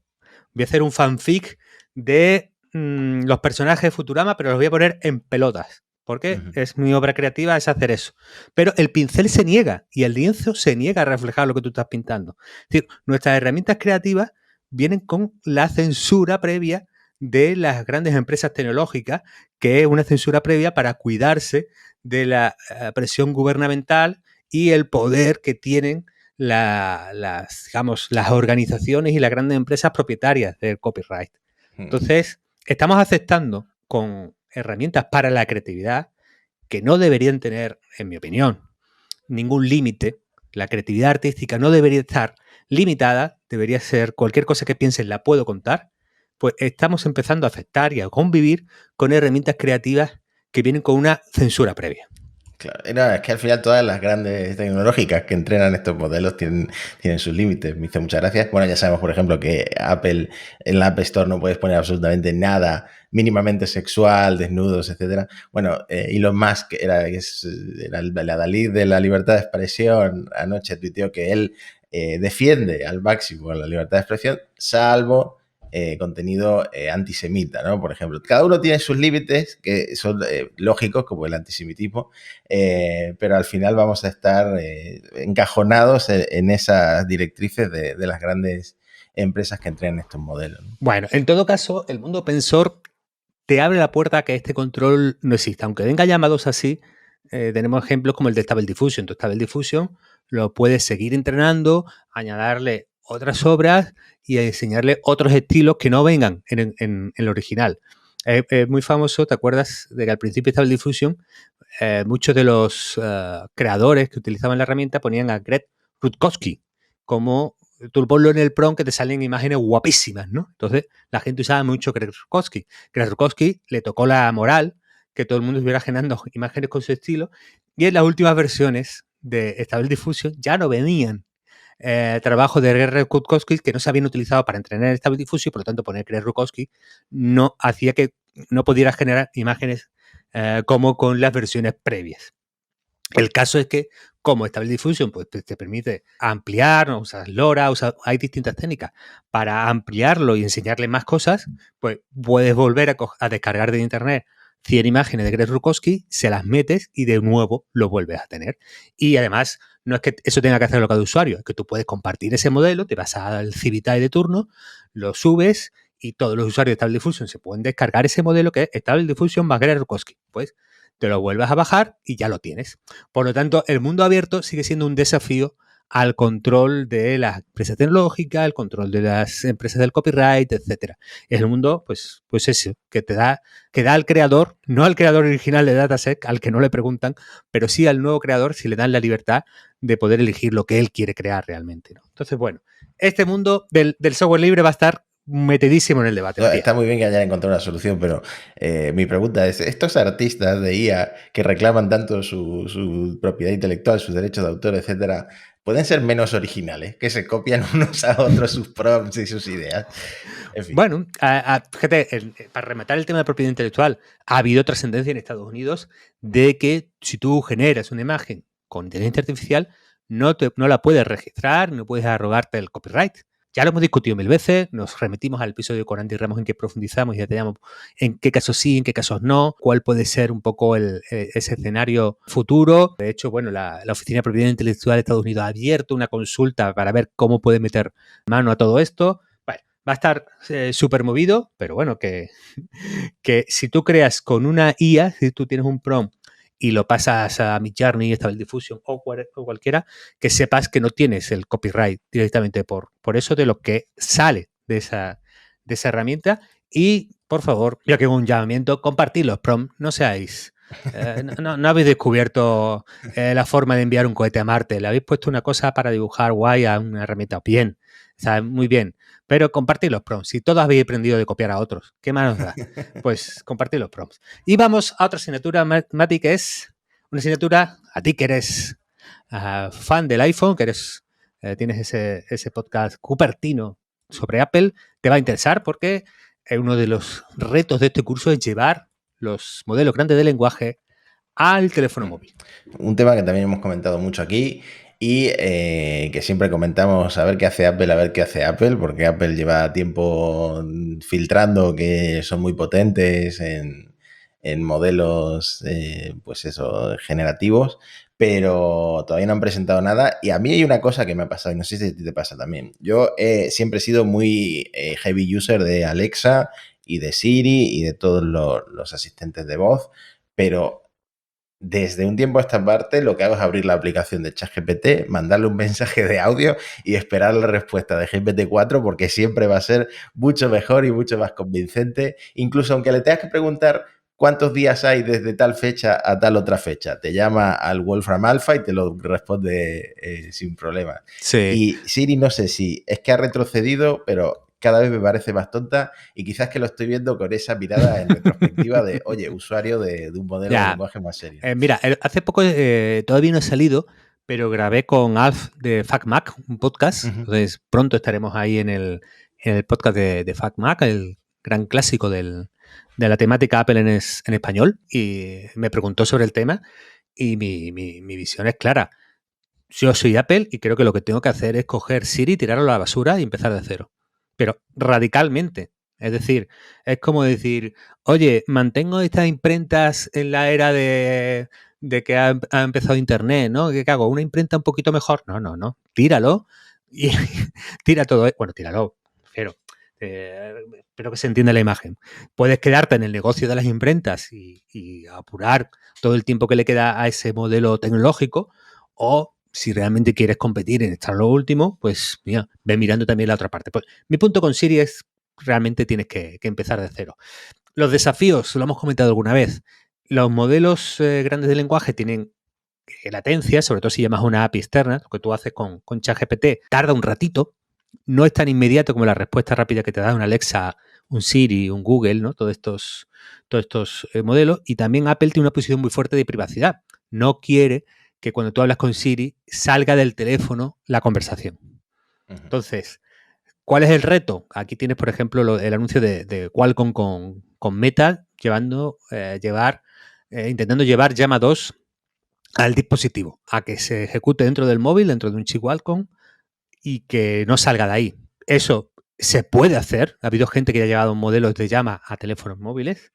voy a hacer un fanfic de los personajes de Futurama, pero los voy a poner en pelotas. Porque es mi obra creativa, es hacer eso. Pero el pincel se niega y el lienzo se niega a reflejar lo que tú estás pintando. Es decir, nuestras herramientas creativas vienen con la censura previa de las grandes empresas tecnológicas, que es una censura previa para cuidarse de la presión gubernamental y el poder que tienen las organizaciones y las grandes empresas propietarias del copyright. Entonces, estamos aceptando con herramientas para la creatividad que no deberían tener, en mi opinión, ningún límite. La creatividad artística no debería estar limitada, debería ser cualquier cosa que pienses la puedo contar. Pues estamos empezando a aceptar y a convivir con herramientas creativas que vienen con una censura previa. Claro, no, es que al final todas las grandes tecnológicas que entrenan estos modelos tienen sus límites. Me hizo muchas gracias. Bueno, ya sabemos, por ejemplo, que Apple en la App Store no puedes poner absolutamente nada mínimamente sexual, desnudos, etcétera. Bueno, Elon Musk era la Dalí de la libertad de expresión. Anoche tuiteó que él defiende al máximo la libertad de expresión, salvo contenido antisemita, ¿no? Por ejemplo, cada uno tiene sus límites que son lógicos, como el antisemitismo, pero al final vamos a estar encajonados en esas directrices de las grandes empresas que entrenan estos modelos, ¿no? Bueno, en todo caso, el mundo open source te abre la puerta a que este control no exista. Aunque venga llamados así, tenemos ejemplos como el de Stable Diffusion. Tu Stable Diffusion lo puedes seguir entrenando, añadirle otras obras y enseñarle otros estilos que no vengan en el original. Es muy famoso, ¿te acuerdas de que al principio de Stable Diffusion muchos de los creadores que utilizaban la herramienta ponían a Greg Rutkowski como tú ponlo en el prompt que te salen imágenes guapísimas, ¿no? Entonces, la gente usaba mucho Greg Rutkowski. Greg Rutkowski le tocó la moral que todo el mundo estuviera generando imágenes con su estilo, y en las últimas versiones de Stable Diffusion ya no venían trabajos de Greg Rutkowski que no se habían utilizado para entrenar Stable Diffusion, y por lo tanto poner Greg Rutkowski no hacía que no pudiera generar imágenes como con las versiones previas. El caso es que, como Stable Diffusion pues, te permite ampliar, ¿no? Usas LoRa, hay distintas técnicas para ampliarlo y enseñarle más cosas, pues puedes volver a descargar de internet 100 imágenes de Greg Rutkowski, se las metes y de nuevo lo vuelves a tener. Y además, no es que eso tenga que hacerlo cada usuario, es que tú puedes compartir ese modelo, te vas al Civitai de turno, lo subes y todos los usuarios de Stable Diffusion se pueden descargar ese modelo que es Stable Diffusion más Greg Rutkowski. Pues te lo vuelves a bajar y ya lo tienes. Por lo tanto, el mundo abierto sigue siendo un desafío al control de las empresas tecnológicas, el control de las empresas del copyright, etcétera. Es el mundo, pues eso, que da al creador, no al creador original de Datasec, al que no le preguntan, pero sí al nuevo creador si le dan la libertad de poder elegir lo que él quiere crear realmente, ¿no? Entonces, bueno, este mundo del software libre va a estar metidísimo en el debate. No, está muy bien que hayan encontrado una solución, pero mi pregunta es, estos artistas de IA que reclaman tanto su propiedad intelectual, sus derechos de autor, etcétera, ¿pueden ser menos originales? Que se copian unos a otros sus prompts y sus ideas. En fin. Bueno, fíjate, para rematar el tema de propiedad intelectual, ha habido trascendencia en Estados Unidos de que si tú generas una imagen con inteligencia artificial, no la puedes registrar, no puedes arrogarte el copyright. Ya lo hemos discutido 1000 veces, nos remitimos al episodio con Andy Ramos en que profundizamos y detallamos en qué casos sí, en qué casos no, cuál puede ser un poco ese escenario futuro. De hecho, bueno, la Oficina de Propiedad Intelectual de Estados Unidos ha abierto una consulta para ver cómo puede meter mano a todo esto. Bueno, va a estar súper movido, pero bueno, que si tú creas con una IA, si tú tienes un prompt y lo pasas a Midjourney, Stable Diffusion o cualquiera, que sepas que no tienes el copyright directamente por eso de lo que sale de esa herramienta. Y, por favor, yo que hago un llamamiento, compartid los prompts, no seáis... no habéis descubierto la forma de enviar un cohete a Marte, le habéis puesto una cosa para dibujar guay a una herramienta. Bien, o sea, muy bien, pero compartid los prompts. Si todos habéis aprendido de copiar a otros, ¿qué más nos da? Pues compartid los prompts. Y vamos a otra asignatura, Mati, que es una asignatura a ti que eres fan del iPhone, que tienes ese podcast Cupertino sobre Apple, te va a interesar porque uno de los retos de este curso es llevar los modelos grandes de lenguaje al teléfono móvil. Un tema que también hemos comentado mucho aquí y que siempre comentamos a ver qué hace Apple, porque Apple lleva tiempo filtrando que son muy potentes en modelos, pues eso, generativos, pero todavía no han presentado nada. Y a mí hay una cosa que me ha pasado, y no sé si a ti te pasa también. Yo siempre he sido muy heavy user de Alexa y de Siri y de todos los asistentes de voz, pero desde un tiempo a esta parte lo que hago es abrir la aplicación de ChatGPT, mandarle un mensaje de audio y esperar la respuesta de GPT-4 porque siempre va a ser mucho mejor y mucho más convincente. Incluso aunque le tengas que preguntar cuántos días hay desde tal fecha a tal otra fecha, te llama al Wolfram Alpha y te lo responde sin problema. Sí. Y Siri no sé si es que ha retrocedido, pero cada vez me parece más tonta y quizás que lo estoy viendo con esa mirada en retrospectiva de, oye, usuario de un modelo de lenguaje más serio. Mira, hace poco todavía no he salido, pero grabé con Alf de FacMac un podcast. Entonces pronto estaremos ahí en el podcast de FacMac, el gran clásico de la temática Apple en español. Y me preguntó sobre el tema y mi visión es clara. Yo soy Apple y creo que lo que tengo que hacer es coger Siri, tirarlo a la basura y empezar de cero. Pero radicalmente. Es decir, es como decir, oye, mantengo estas imprentas en la era de que ha empezado Internet, ¿no? ¿Qué hago? ¿Una imprenta un poquito mejor? No. Tíralo y tira todo. Bueno, tíralo, pero espero que se entienda la imagen. Puedes quedarte en el negocio de las imprentas y apurar todo el tiempo que le queda a ese modelo tecnológico, o si realmente quieres competir en estar lo último, pues mira, ve mirando también la otra parte. Pues, mi punto con Siri es realmente tienes que empezar de cero. Los desafíos, lo hemos comentado alguna vez. Los modelos grandes de lenguaje tienen latencia, sobre todo si llamas a una API externa, lo que tú haces con ChatGPT, tarda un ratito, no es tan inmediato como la respuesta rápida que te da un Alexa, un Siri, un Google, ¿no? Todos estos modelos. Y también Apple tiene una posición muy fuerte de privacidad. No quiere que cuando tú hablas con Siri salga del teléfono la conversación. Entonces, ¿cuál es el reto? Aquí tienes, por ejemplo, el anuncio de Qualcomm con Meta intentando llevar Llama 2 al dispositivo, a que se ejecute dentro del móvil, dentro de un chip Qualcomm, y que no salga de ahí. Eso se puede hacer. Ha habido gente que ha llevado modelos de Llama a teléfonos móviles.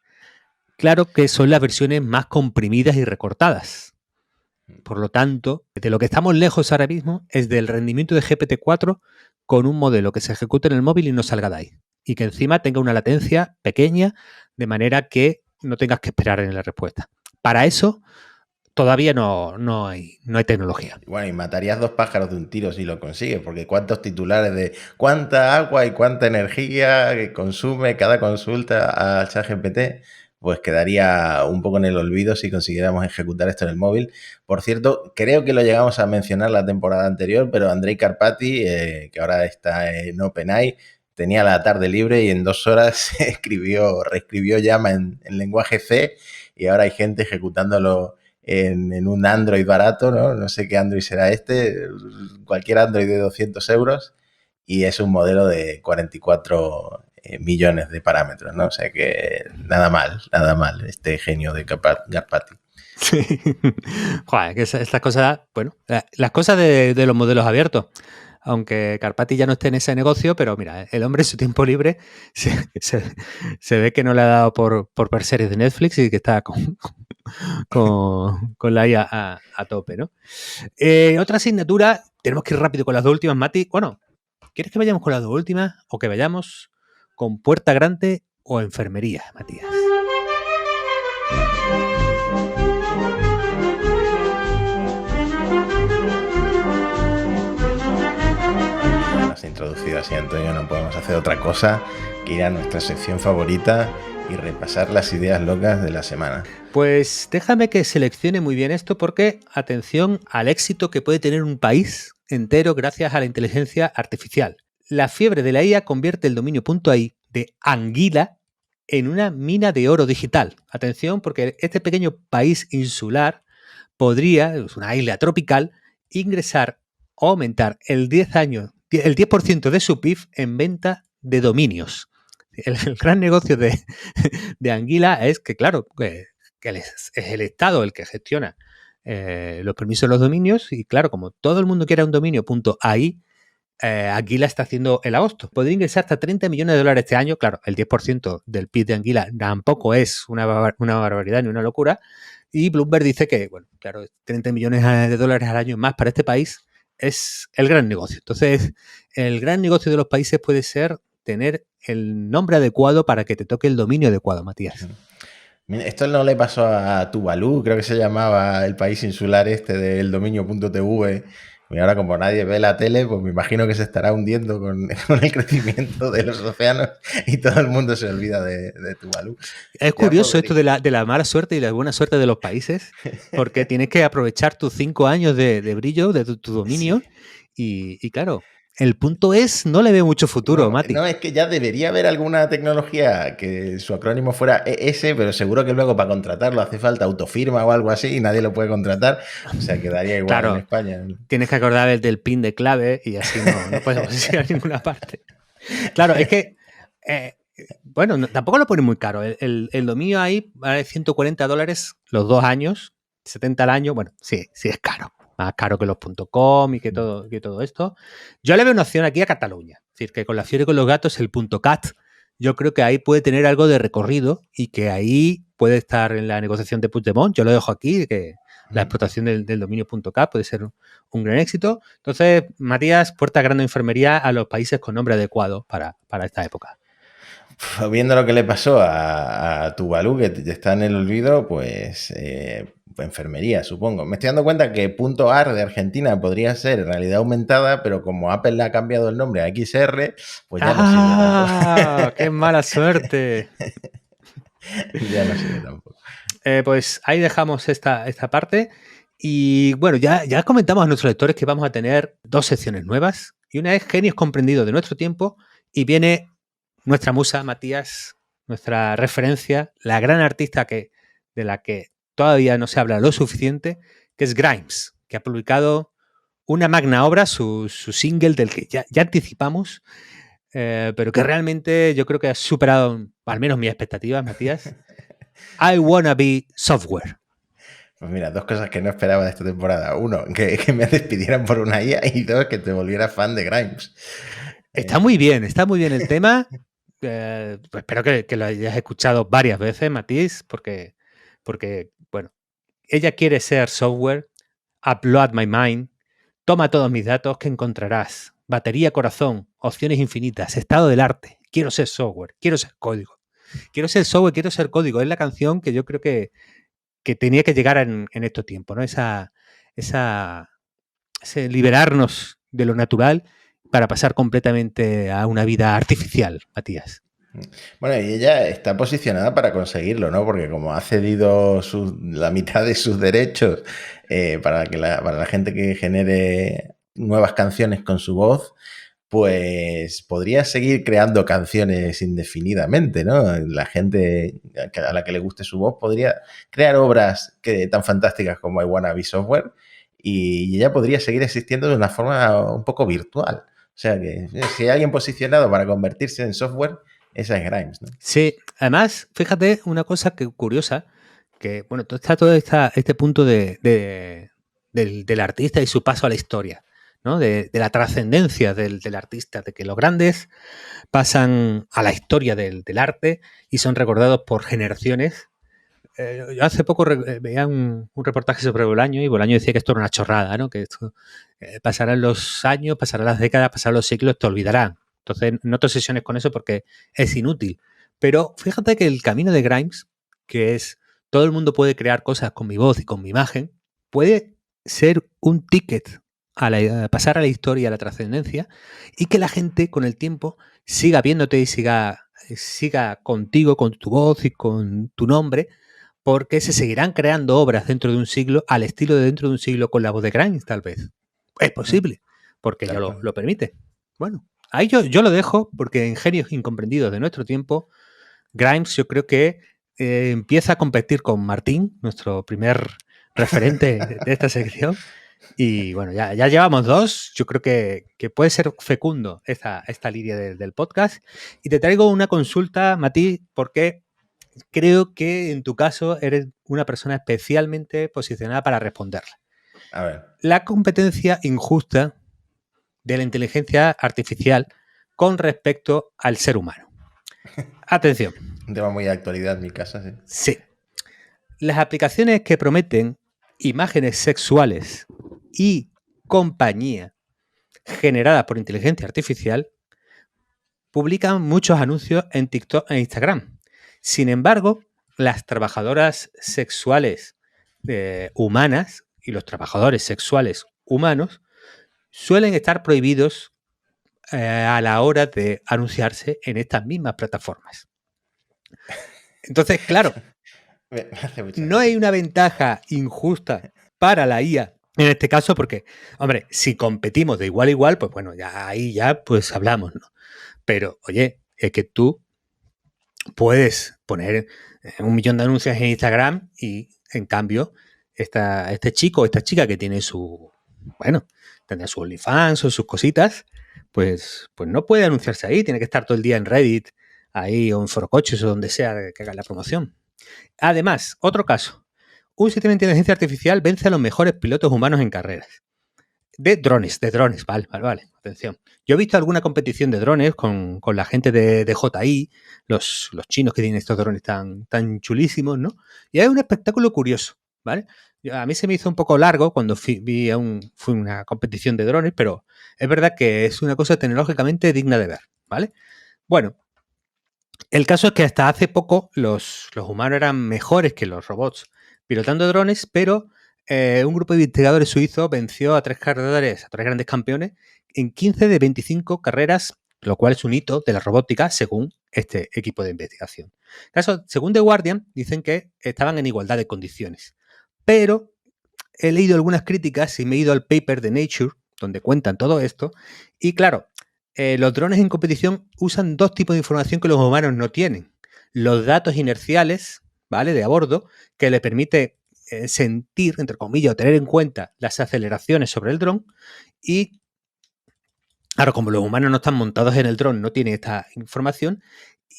Claro que son las versiones más comprimidas y recortadas. Por lo tanto, de lo que estamos lejos ahora mismo es del rendimiento de GPT-4 con un modelo que se ejecute en el móvil y no salga de ahí. Y que encima tenga una latencia pequeña, de manera que no tengas que esperar en la respuesta. Para eso todavía no hay tecnología. Bueno, y matarías 2 pájaros de un tiro si lo consigues, porque cuántos titulares de cuánta agua y cuánta energía que consume cada consulta a ChatGPT, pues quedaría un poco en el olvido si consiguiéramos ejecutar esto en el móvil. Por cierto, creo que lo llegamos a mencionar la temporada anterior, pero Andrei Karpathy, que ahora está en OpenAI, tenía la tarde libre y en 2 horas reescribió Llama en lenguaje C, y ahora hay gente ejecutándolo en un Android barato, ¿no? No sé qué Android será cualquier Android de 200 euros, y es un modelo de 44 millones de parámetros, ¿no? O sea que nada mal, este genio de Karpathy. Sí. Joder, que estas cosas, bueno, las cosas de los modelos abiertos. Aunque Karpathy ya no esté en ese negocio, pero mira, el hombre en su tiempo libre se ve que no le ha dado por ver series de Netflix y que está con la IA a tope, ¿no? Otra asignatura, tenemos que ir rápido con las 2 últimas, Mati. Bueno, ¿quieres que vayamos con las 2 últimas o que vayamos con Puerta Grande o Enfermería, Matías? Introducido así, Antonio, no podemos hacer otra cosa que ir a nuestra sección favorita y repasar las ideas locas de la semana. Pues déjame que seleccione muy bien esto porque atención al éxito que puede tener un país entero gracias a la inteligencia artificial. La fiebre de la IA convierte el dominio .ai de Anguila en una mina de oro digital. Atención, porque este pequeño país insular podría, es una isla tropical, ingresar o aumentar el 10% de su PIB en venta de dominios. El gran negocio de Anguila es que, claro, que es el Estado el que gestiona los permisos de los dominios y, claro, como todo el mundo quiere un dominio .ai, Anguila está haciendo el agosto. Podría ingresar hasta 30 millones de dólares este año. Claro, el 10% del PIB de Anguila tampoco es una barbaridad ni una locura. Y Bloomberg dice que, bueno, claro, 30 millones de dólares al año más para este país es el gran negocio. Entonces, el gran negocio de los países puede ser tener el nombre adecuado para que te toque el dominio adecuado, Matías. Esto no le pasó a Tuvalu, creo que se llamaba el país insular este del dominio.tv. Y ahora, como nadie ve la tele, pues me imagino que se estará hundiendo con el crecimiento de los océanos y todo el mundo se olvida de Tuvalu. Es curioso esto de la mala suerte y la buena suerte de los países, porque tienes que aprovechar tus 5 años de brillo, de tu dominio, sí. Y claro, el punto es, no le ve mucho futuro, Mati. No, es que ya debería haber alguna tecnología que su acrónimo fuera ES, pero seguro que luego para contratarlo hace falta autofirma o algo así y nadie lo puede contratar. O sea, quedaría igual claro, en España. Tienes que acordar del PIN de clave y así no podemos ir a ninguna parte. Claro, es que, bueno, tampoco lo pone muy caro. El dominio ahí vale $140 los 2 años, 70 al año. Bueno, sí es caro. Más caro que los .com y que todo esto. Yo le veo una opción aquí a Cataluña. Es decir, que con la fiebre con los gatos, el .cat, yo creo que ahí puede tener algo de recorrido y que ahí puede estar en la negociación de Puigdemont. Yo lo dejo aquí, que la explotación del dominio .cat puede ser un gran éxito. Entonces, Matías, Puerta Grande Enfermería a los países con nombre adecuado para esta época. Viendo lo que le pasó a Tuvalu, que está en el olvido, pues enfermería, supongo. Me estoy dando cuenta que .ar de Argentina podría ser realidad aumentada, pero como Apple le ha cambiado el nombre a XR, pues ya no sirve tampoco. ¡Qué mala suerte! Ya no sirve tampoco. Pues ahí dejamos esta parte. Y bueno, ya comentamos a nuestros lectores que vamos a tener 2 secciones nuevas y una es Genios comprendidos de nuestro tiempo, y viene nuestra musa, Matías, nuestra referencia, la gran artista de la que todavía no se habla lo suficiente, que es Grimes, que ha publicado una magna obra, su single del que ya anticipamos, pero que realmente yo creo que ha superado al menos mis expectativas, Matías. I Wanna Be Software. Pues mira, dos cosas que no esperaba de esta temporada. Uno, que me despidieran por una IA, y dos, que te volviera fan de Grimes. Está muy bien el tema. Pues espero que lo hayas escuchado varias veces, Matías, porque, bueno, ella quiere ser software, upload my mind, toma todos mis datos que encontrarás, batería, corazón, opciones infinitas, estado del arte, quiero ser software, quiero ser código. Quiero ser software, quiero ser código. Es la canción que yo creo que tenía que llegar en estos tiempos, ¿no? Ese liberarnos de lo natural para pasar completamente a una vida artificial, Matías. Bueno, y ella está posicionada para conseguirlo, ¿no? Porque como ha cedido la mitad de sus derechos para la gente que genere nuevas canciones con su voz, pues podría seguir creando canciones indefinidamente, ¿no? La gente a la que le guste su voz podría crear obras tan fantásticas como I Wanna Be Software, y ella podría seguir existiendo de una forma un poco virtual. O sea que si hay alguien posicionado para convertirse en software, esa es Grimes, ¿no? Sí, además, fíjate una cosa curiosa, que bueno, está todo este punto del artista y su paso a la historia, ¿no? De la trascendencia del artista, de que los grandes pasan a la historia del arte y son recordados por generaciones. Yo hace poco veía un reportaje sobre Bolaño, y Bolaño decía que esto era una chorrada, ¿no? Que esto pasarán los años, pasarán las décadas, pasarán los siglos, te olvidarán. Entonces, no te obsesiones con eso porque es inútil. Pero fíjate que el camino de Grimes, que es todo el mundo puede crear cosas con mi voz y con mi imagen, puede ser un ticket a pasar a la historia, a la trascendencia, y que la gente con el tiempo siga viéndote y siga contigo, con tu voz y con tu nombre, porque se seguirán creando obras dentro de un siglo al estilo de dentro de un siglo con la voz de Grimes, tal vez. Es posible, porque Claro, ya claro. lo permite. Bueno, ahí yo lo dejo, porque en Genios Incomprendidos de nuestro tiempo, Grimes yo creo que empieza a competir con Martín, nuestro primer referente de esta sección. Y bueno, ya llevamos dos. Yo creo que puede ser fecundo esta línea del podcast. Y te traigo una consulta, Mati, porque creo que en tu caso eres una persona especialmente posicionada para responderla. A ver. La competencia injusta de la inteligencia artificial con respecto al ser humano. Atención. Un tema muy de actualidad en mi casa, sí. Sí. Las aplicaciones que prometen imágenes sexuales y compañía generadas por inteligencia artificial publican muchos anuncios en TikTok e Instagram. Sin embargo, las trabajadoras sexuales humanas y los trabajadores sexuales humanos suelen estar prohibidos a la hora de anunciarse en estas mismas plataformas. Entonces, claro, no hay una ventaja injusta para la IA en este caso, porque, hombre, si competimos de igual a igual, pues bueno, ya ahí ya pues hablamos, ¿no? Pero, oye, es que tú puedes poner 1.000.000 de anuncios en Instagram y, en cambio, este chico o esta chica que tiene tendrá su OnlyFans o sus cositas, pues no puede anunciarse ahí, tiene que estar todo el día en Reddit, ahí o en Forocoches o donde sea que haga la promoción. Además, otro caso, un sistema de inteligencia artificial vence a los mejores pilotos humanos en carreras. De drones, vale, atención. Yo he visto alguna competición de drones con la gente de DJI, los chinos que tienen estos drones tan chulísimos, ¿no? Y hay un espectáculo curioso, ¿vale? A mí se me hizo un poco largo cuando fui a una competición de drones, pero es verdad que es una cosa tecnológicamente digna de ver, ¿vale? Bueno, el caso es que hasta hace poco los humanos eran mejores que los robots pilotando drones, pero un grupo de investigadores suizos venció a 3 corredores, a 3 grandes campeones, en 15 de 25 carreras, lo cual es un hito de la robótica según este equipo de investigación. Caso, según The Guardian, dicen que estaban en igualdad de condiciones, pero he leído algunas críticas y me he ido al paper de Nature, donde cuentan todo esto. Y claro, los drones en competición usan dos tipos de información que los humanos no tienen. Los datos inerciales, ¿vale? De a bordo, que le permite sentir, entre comillas, o tener en cuenta las aceleraciones sobre el dron. Y claro, como los humanos no están montados en el dron, no tienen esta información.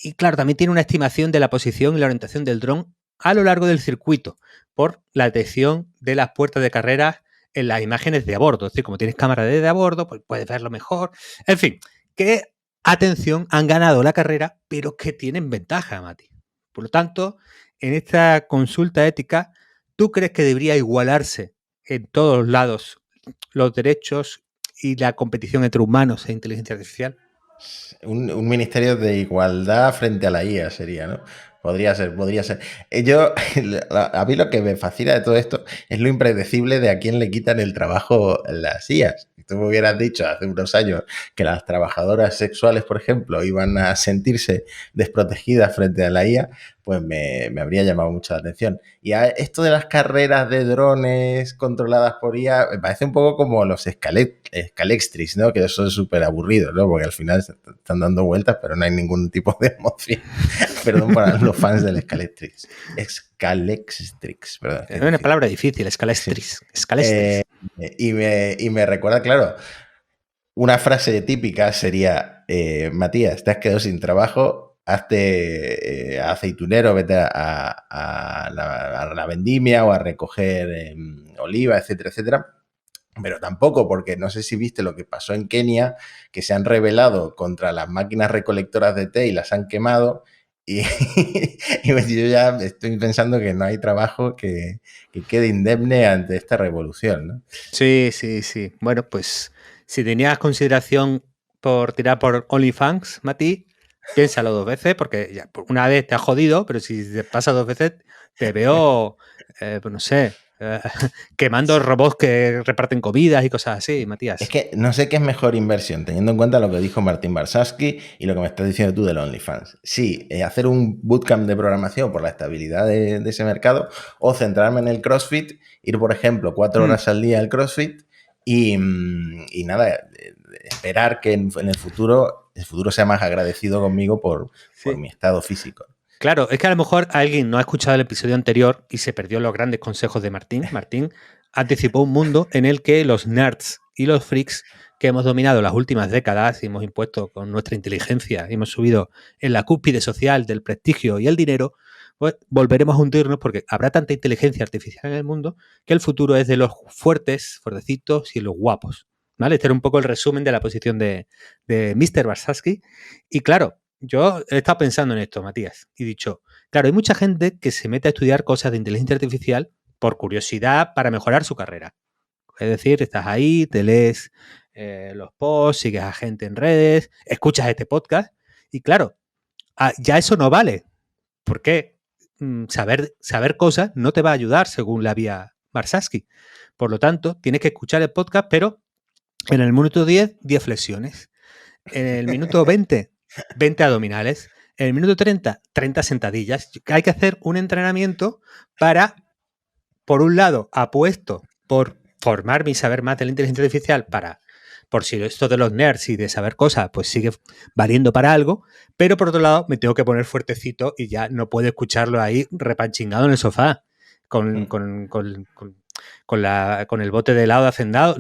Y claro, también tiene una estimación de la posición y la orientación del dron a lo largo del circuito por la detección de las puertas de carrera en las imágenes de a bordo. Es decir, como tienes cámara de a bordo, pues puedes verlo mejor. En fin, que, atención, han ganado la carrera, pero que tienen ventaja, Mati. Por lo tanto, en esta consulta ética, ¿tú crees que debería igualarse en todos los lados los derechos y la competición entre humanos e inteligencia artificial? Un ministerio de igualdad frente a la IA sería, ¿no? Podría ser, podría ser. A mí lo que me fascina de todo esto es lo impredecible de a quién le quitan el trabajo las IAs. Si tú me hubieras dicho hace unos años que las trabajadoras sexuales, por ejemplo, iban a sentirse desprotegidas frente a la IA, pues me habría llamado mucho la atención. Y esto de las carreras de drones controladas por IA me parece un poco como los Scalextrics, ¿no? Que son súper aburridos, ¿no? Porque al final están dando vueltas, pero no hay ningún tipo de emoción. Perdón para los fans del Scalextrics. Scalextrics, perdón. Es una palabra difícil, Scalextrics. Sí. Scalextrics. Y me recuerda, claro, una frase típica sería, Matías, te has quedado sin trabajo, hazte aceitunero, vete a la vendimia o a recoger oliva, etcétera, etcétera. Pero tampoco, porque no sé si viste lo que pasó en Kenia, que se han rebelado contra las máquinas recolectoras de té y las han quemado. Y, y yo ya estoy pensando que no hay trabajo que quede indemne ante esta revolución, ¿no? Sí, sí, sí. Bueno, pues si tenías consideración por tirar por OnlyFans, Mati, piénsalo dos veces, porque ya, una vez te has jodido, pero si te pasa dos veces, te veo, pues no sé, quemando robots que reparten comidas y cosas así, Es Matías. que no sé qué es mejor inversión, teniendo en cuenta lo que dijo Martín Barsavsky y lo que me estás diciendo tú del OnlyFans. Sí, hacer un bootcamp de programación por la estabilidad de ese mercado, o centrarme en el CrossFit, ir, por ejemplo, 4 horas al día al CrossFit y nada, esperar que en el futuro sea más agradecido conmigo por mi estado físico. Claro, es que a lo mejor alguien no ha escuchado el episodio anterior y se perdió los grandes consejos de Martín. Martín anticipó un mundo en el que los nerds y los freaks que hemos dominado las últimas décadas y hemos impuesto con nuestra inteligencia y hemos subido en la cúspide social del prestigio y el dinero, pues volveremos a hundirnos porque habrá tanta inteligencia artificial en el mundo que el futuro es de los fuertes, fuertecitos y los guapos. ¿Vale? Este era un poco el resumen de la posición de Mr. Barsavsky. Y claro, yo he estado pensando en esto, Matías, y he dicho, claro, hay mucha gente que se mete a estudiar cosas de inteligencia artificial por curiosidad para mejorar su carrera. Es decir, estás ahí, te lees los posts, sigues a gente en redes, escuchas este podcast y claro, ya eso no vale. Porque saber cosas no te va a ayudar según la vía Barsavsky. Por lo tanto, tienes que escuchar el podcast, pero en el minuto 10, 10 flexiones. En el minuto 20, 20 abdominales. En el minuto 30, 30 sentadillas. Hay que hacer un entrenamiento para, por un lado, apuesto por formarme y saber más de la inteligencia artificial por si esto de los nerds y de saber cosas, pues sigue valiendo para algo, pero por otro lado me tengo que poner fuertecito y ya no puedo escucharlo ahí repanchingado en el sofá con el bote de helado hacendado.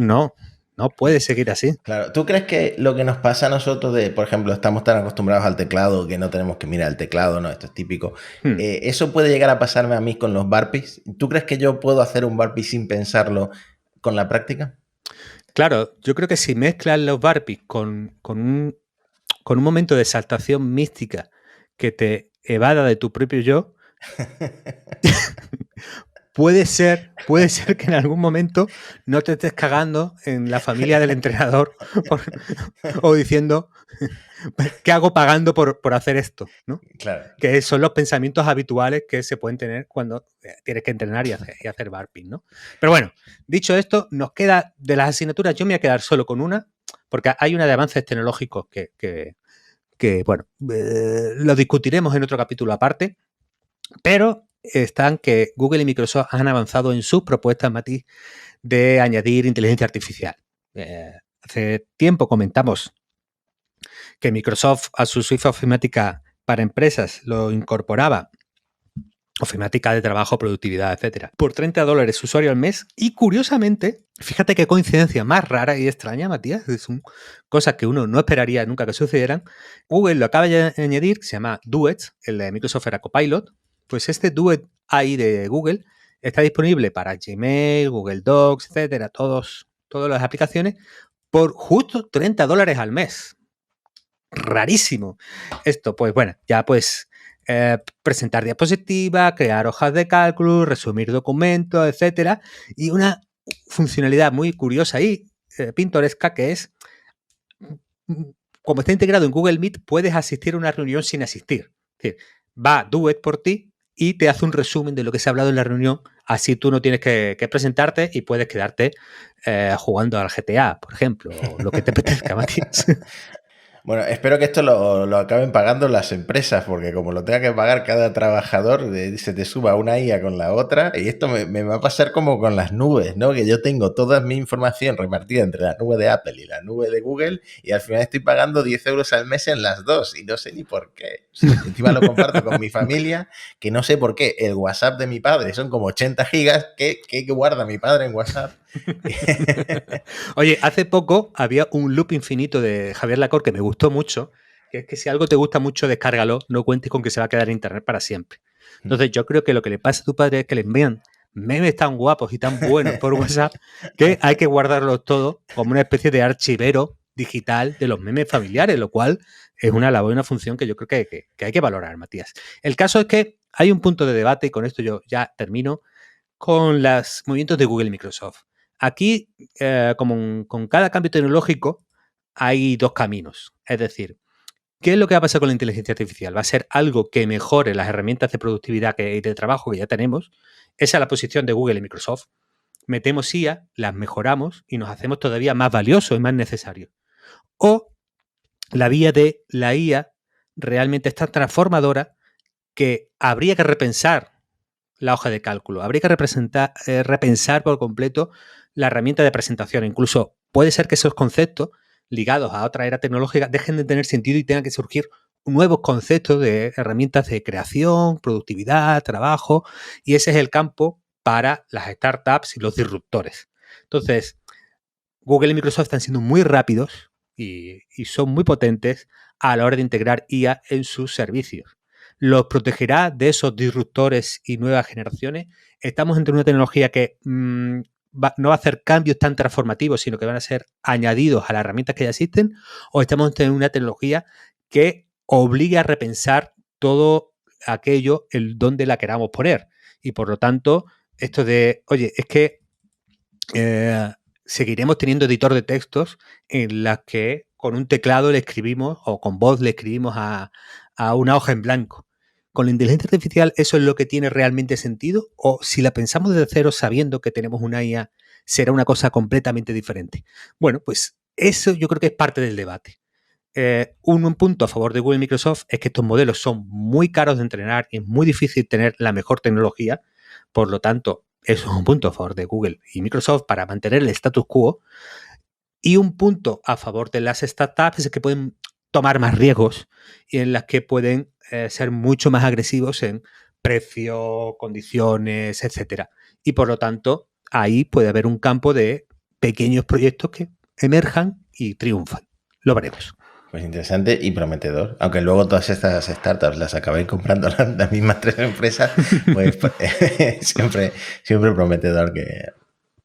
No puede seguir así. Claro, ¿tú crees que lo que nos pasa a nosotros por ejemplo, estamos tan acostumbrados al teclado que no tenemos que mirar el teclado, no, esto es típico? ¿Eso puede llegar a pasarme a mí con los burpees? ¿Tú crees que yo puedo hacer un burpee sin pensarlo con la práctica? Claro, yo creo que si mezclas los burpees con un momento de exaltación mística que te evada de tu propio yo, puede ser que en algún momento no te estés cagando en la familia del entrenador o diciendo, ¿qué hago pagando por hacer esto? ¿No? Claro. Que son los pensamientos habituales que se pueden tener cuando tienes que entrenar y hacer burpees, ¿no? Pero bueno, dicho esto, nos queda de las asignaturas, yo me voy a quedar solo con una, porque hay una de avances tecnológicos que bueno, lo discutiremos en otro capítulo aparte, pero están que Google y Microsoft han avanzado en sus propuestas, Mati, de añadir inteligencia artificial. Hace tiempo comentamos que Microsoft a su suite ofimática para empresas lo incorporaba, ofimática de trabajo, productividad, etcétera, por $30 usuario al mes. Y curiosamente, fíjate qué coincidencia más rara y extraña, Matías, son cosas que uno no esperaría nunca que sucedieran. Google lo acaba de añadir, se llama Duet, el de Microsoft era Copilot. Pues este Duet AI de Google está disponible para Gmail, Google Docs, etcétera, todas las aplicaciones, por justo $30 al mes. Rarísimo. Esto, pues bueno, ya pues presentar diapositivas, crear hojas de cálculo, resumir documentos, etcétera. Y una funcionalidad muy curiosa y pintoresca que es, como está integrado en Google Meet, puedes asistir a una reunión sin asistir. Es decir, va Duet por ti y te hace un resumen de lo que se ha hablado en la reunión. Así tú no tienes que presentarte y puedes quedarte jugando al GTA, por ejemplo, o lo que te apetezca, Matías. Bueno, espero que esto lo acaben pagando las empresas, porque como lo tenga que pagar cada trabajador, se te suba una IA con la otra, y esto me va a pasar como con las nubes, ¿no? Que yo tengo toda mi información repartida entre la nube de Apple y la nube de Google, y al final estoy pagando 10 euros al mes en las dos, y no sé ni por qué. O sea, encima lo comparto con mi familia, que no sé por qué. El WhatsApp de mi padre son como 80 gigas, que guarda mi padre en WhatsApp. Oye, hace poco había un loop infinito de Javier Lacor que me gustó mucho, que es que si algo te gusta mucho, descárgalo, no cuentes con que se va a quedar en internet para siempre. Entonces yo creo que lo que le pasa a tu padre es que le envían memes tan guapos y tan buenos por WhatsApp que hay que guardarlos todos como una especie de archivero digital de los memes familiares, lo cual es una labor y una función que yo creo que hay que valorar, Matías. El caso es que hay un punto de debate, y con esto yo ya termino, con los movimientos de Google y Microsoft. Aquí, como con cada cambio tecnológico, hay dos caminos. Es decir, ¿qué es lo que va a pasar con la inteligencia artificial? ¿Va a ser algo que mejore las herramientas de productividad y de trabajo que ya tenemos? Esa es la posición de Google y Microsoft. Metemos IA, las mejoramos y nos hacemos todavía más valiosos y más necesarios. O la vía de la IA realmente es tan transformadora que habría que repensar la hoja de cálculo. Habría que repensar por completo la herramienta de presentación. Incluso puede ser que esos conceptos ligados a otra era tecnológica dejen de tener sentido y tengan que surgir nuevos conceptos de herramientas de creación, productividad, trabajo, y ese es el campo para las startups y los disruptores. Entonces, Google y Microsoft están siendo muy rápidos y son muy potentes a la hora de integrar IA en sus servicios. ¿Los protegerá de esos disruptores y nuevas generaciones? Estamos entre una tecnología que no va a hacer cambios tan transformativos, sino que van a ser añadidos a las herramientas que ya existen, o estamos entre una tecnología que obligue a repensar todo aquello, el donde la queramos poner. Y por lo tanto, esto de, oye, es que seguiremos teniendo editor de textos en las que con un teclado le escribimos o con voz le escribimos a una hoja en blanco. ¿Con la inteligencia artificial eso es lo que tiene realmente sentido? ¿O si la pensamos desde cero sabiendo que tenemos una IA, será una cosa completamente diferente? Bueno, pues eso yo creo que es parte del debate. Un punto a favor de Google y Microsoft es que estos modelos son muy caros de entrenar y es muy difícil tener la mejor tecnología. Por lo tanto, eso es un punto a favor de Google y Microsoft para mantener el status quo. Y un punto a favor de las startups es que pueden tomar más riesgos y en las que pueden ser mucho más agresivos en precio, condiciones, etcétera. Y por lo tanto, ahí puede haber un campo de pequeños proyectos que emerjan y triunfan. Lo veremos. Pues interesante y prometedor. Aunque luego todas estas startups las acabéis comprando las mismas tres empresas, pues siempre prometedor que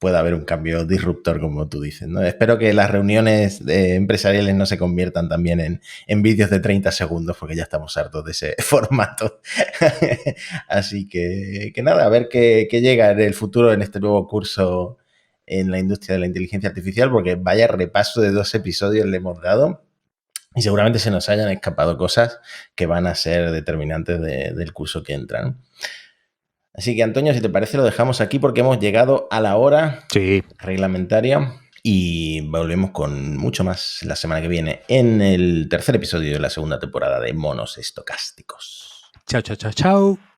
pueda haber un cambio disruptor, como tú dices, ¿no? Espero que las reuniones empresariales no se conviertan también en vídeos de 30 segundos, porque ya estamos hartos de ese formato. Así que nada, a ver qué llega en el futuro en este nuevo curso en la industria de la inteligencia artificial, porque vaya repaso de 2 episodios le hemos dado. Y seguramente se nos hayan escapado cosas que van a ser determinantes del curso que entra, ¿no? Así que, Antonio, si te parece, lo dejamos aquí porque hemos llegado a la hora reglamentaria y volvemos con mucho más la semana que viene en el tercer episodio de la segunda temporada de Monos Estocásticos. Chao, chao, chao, chao.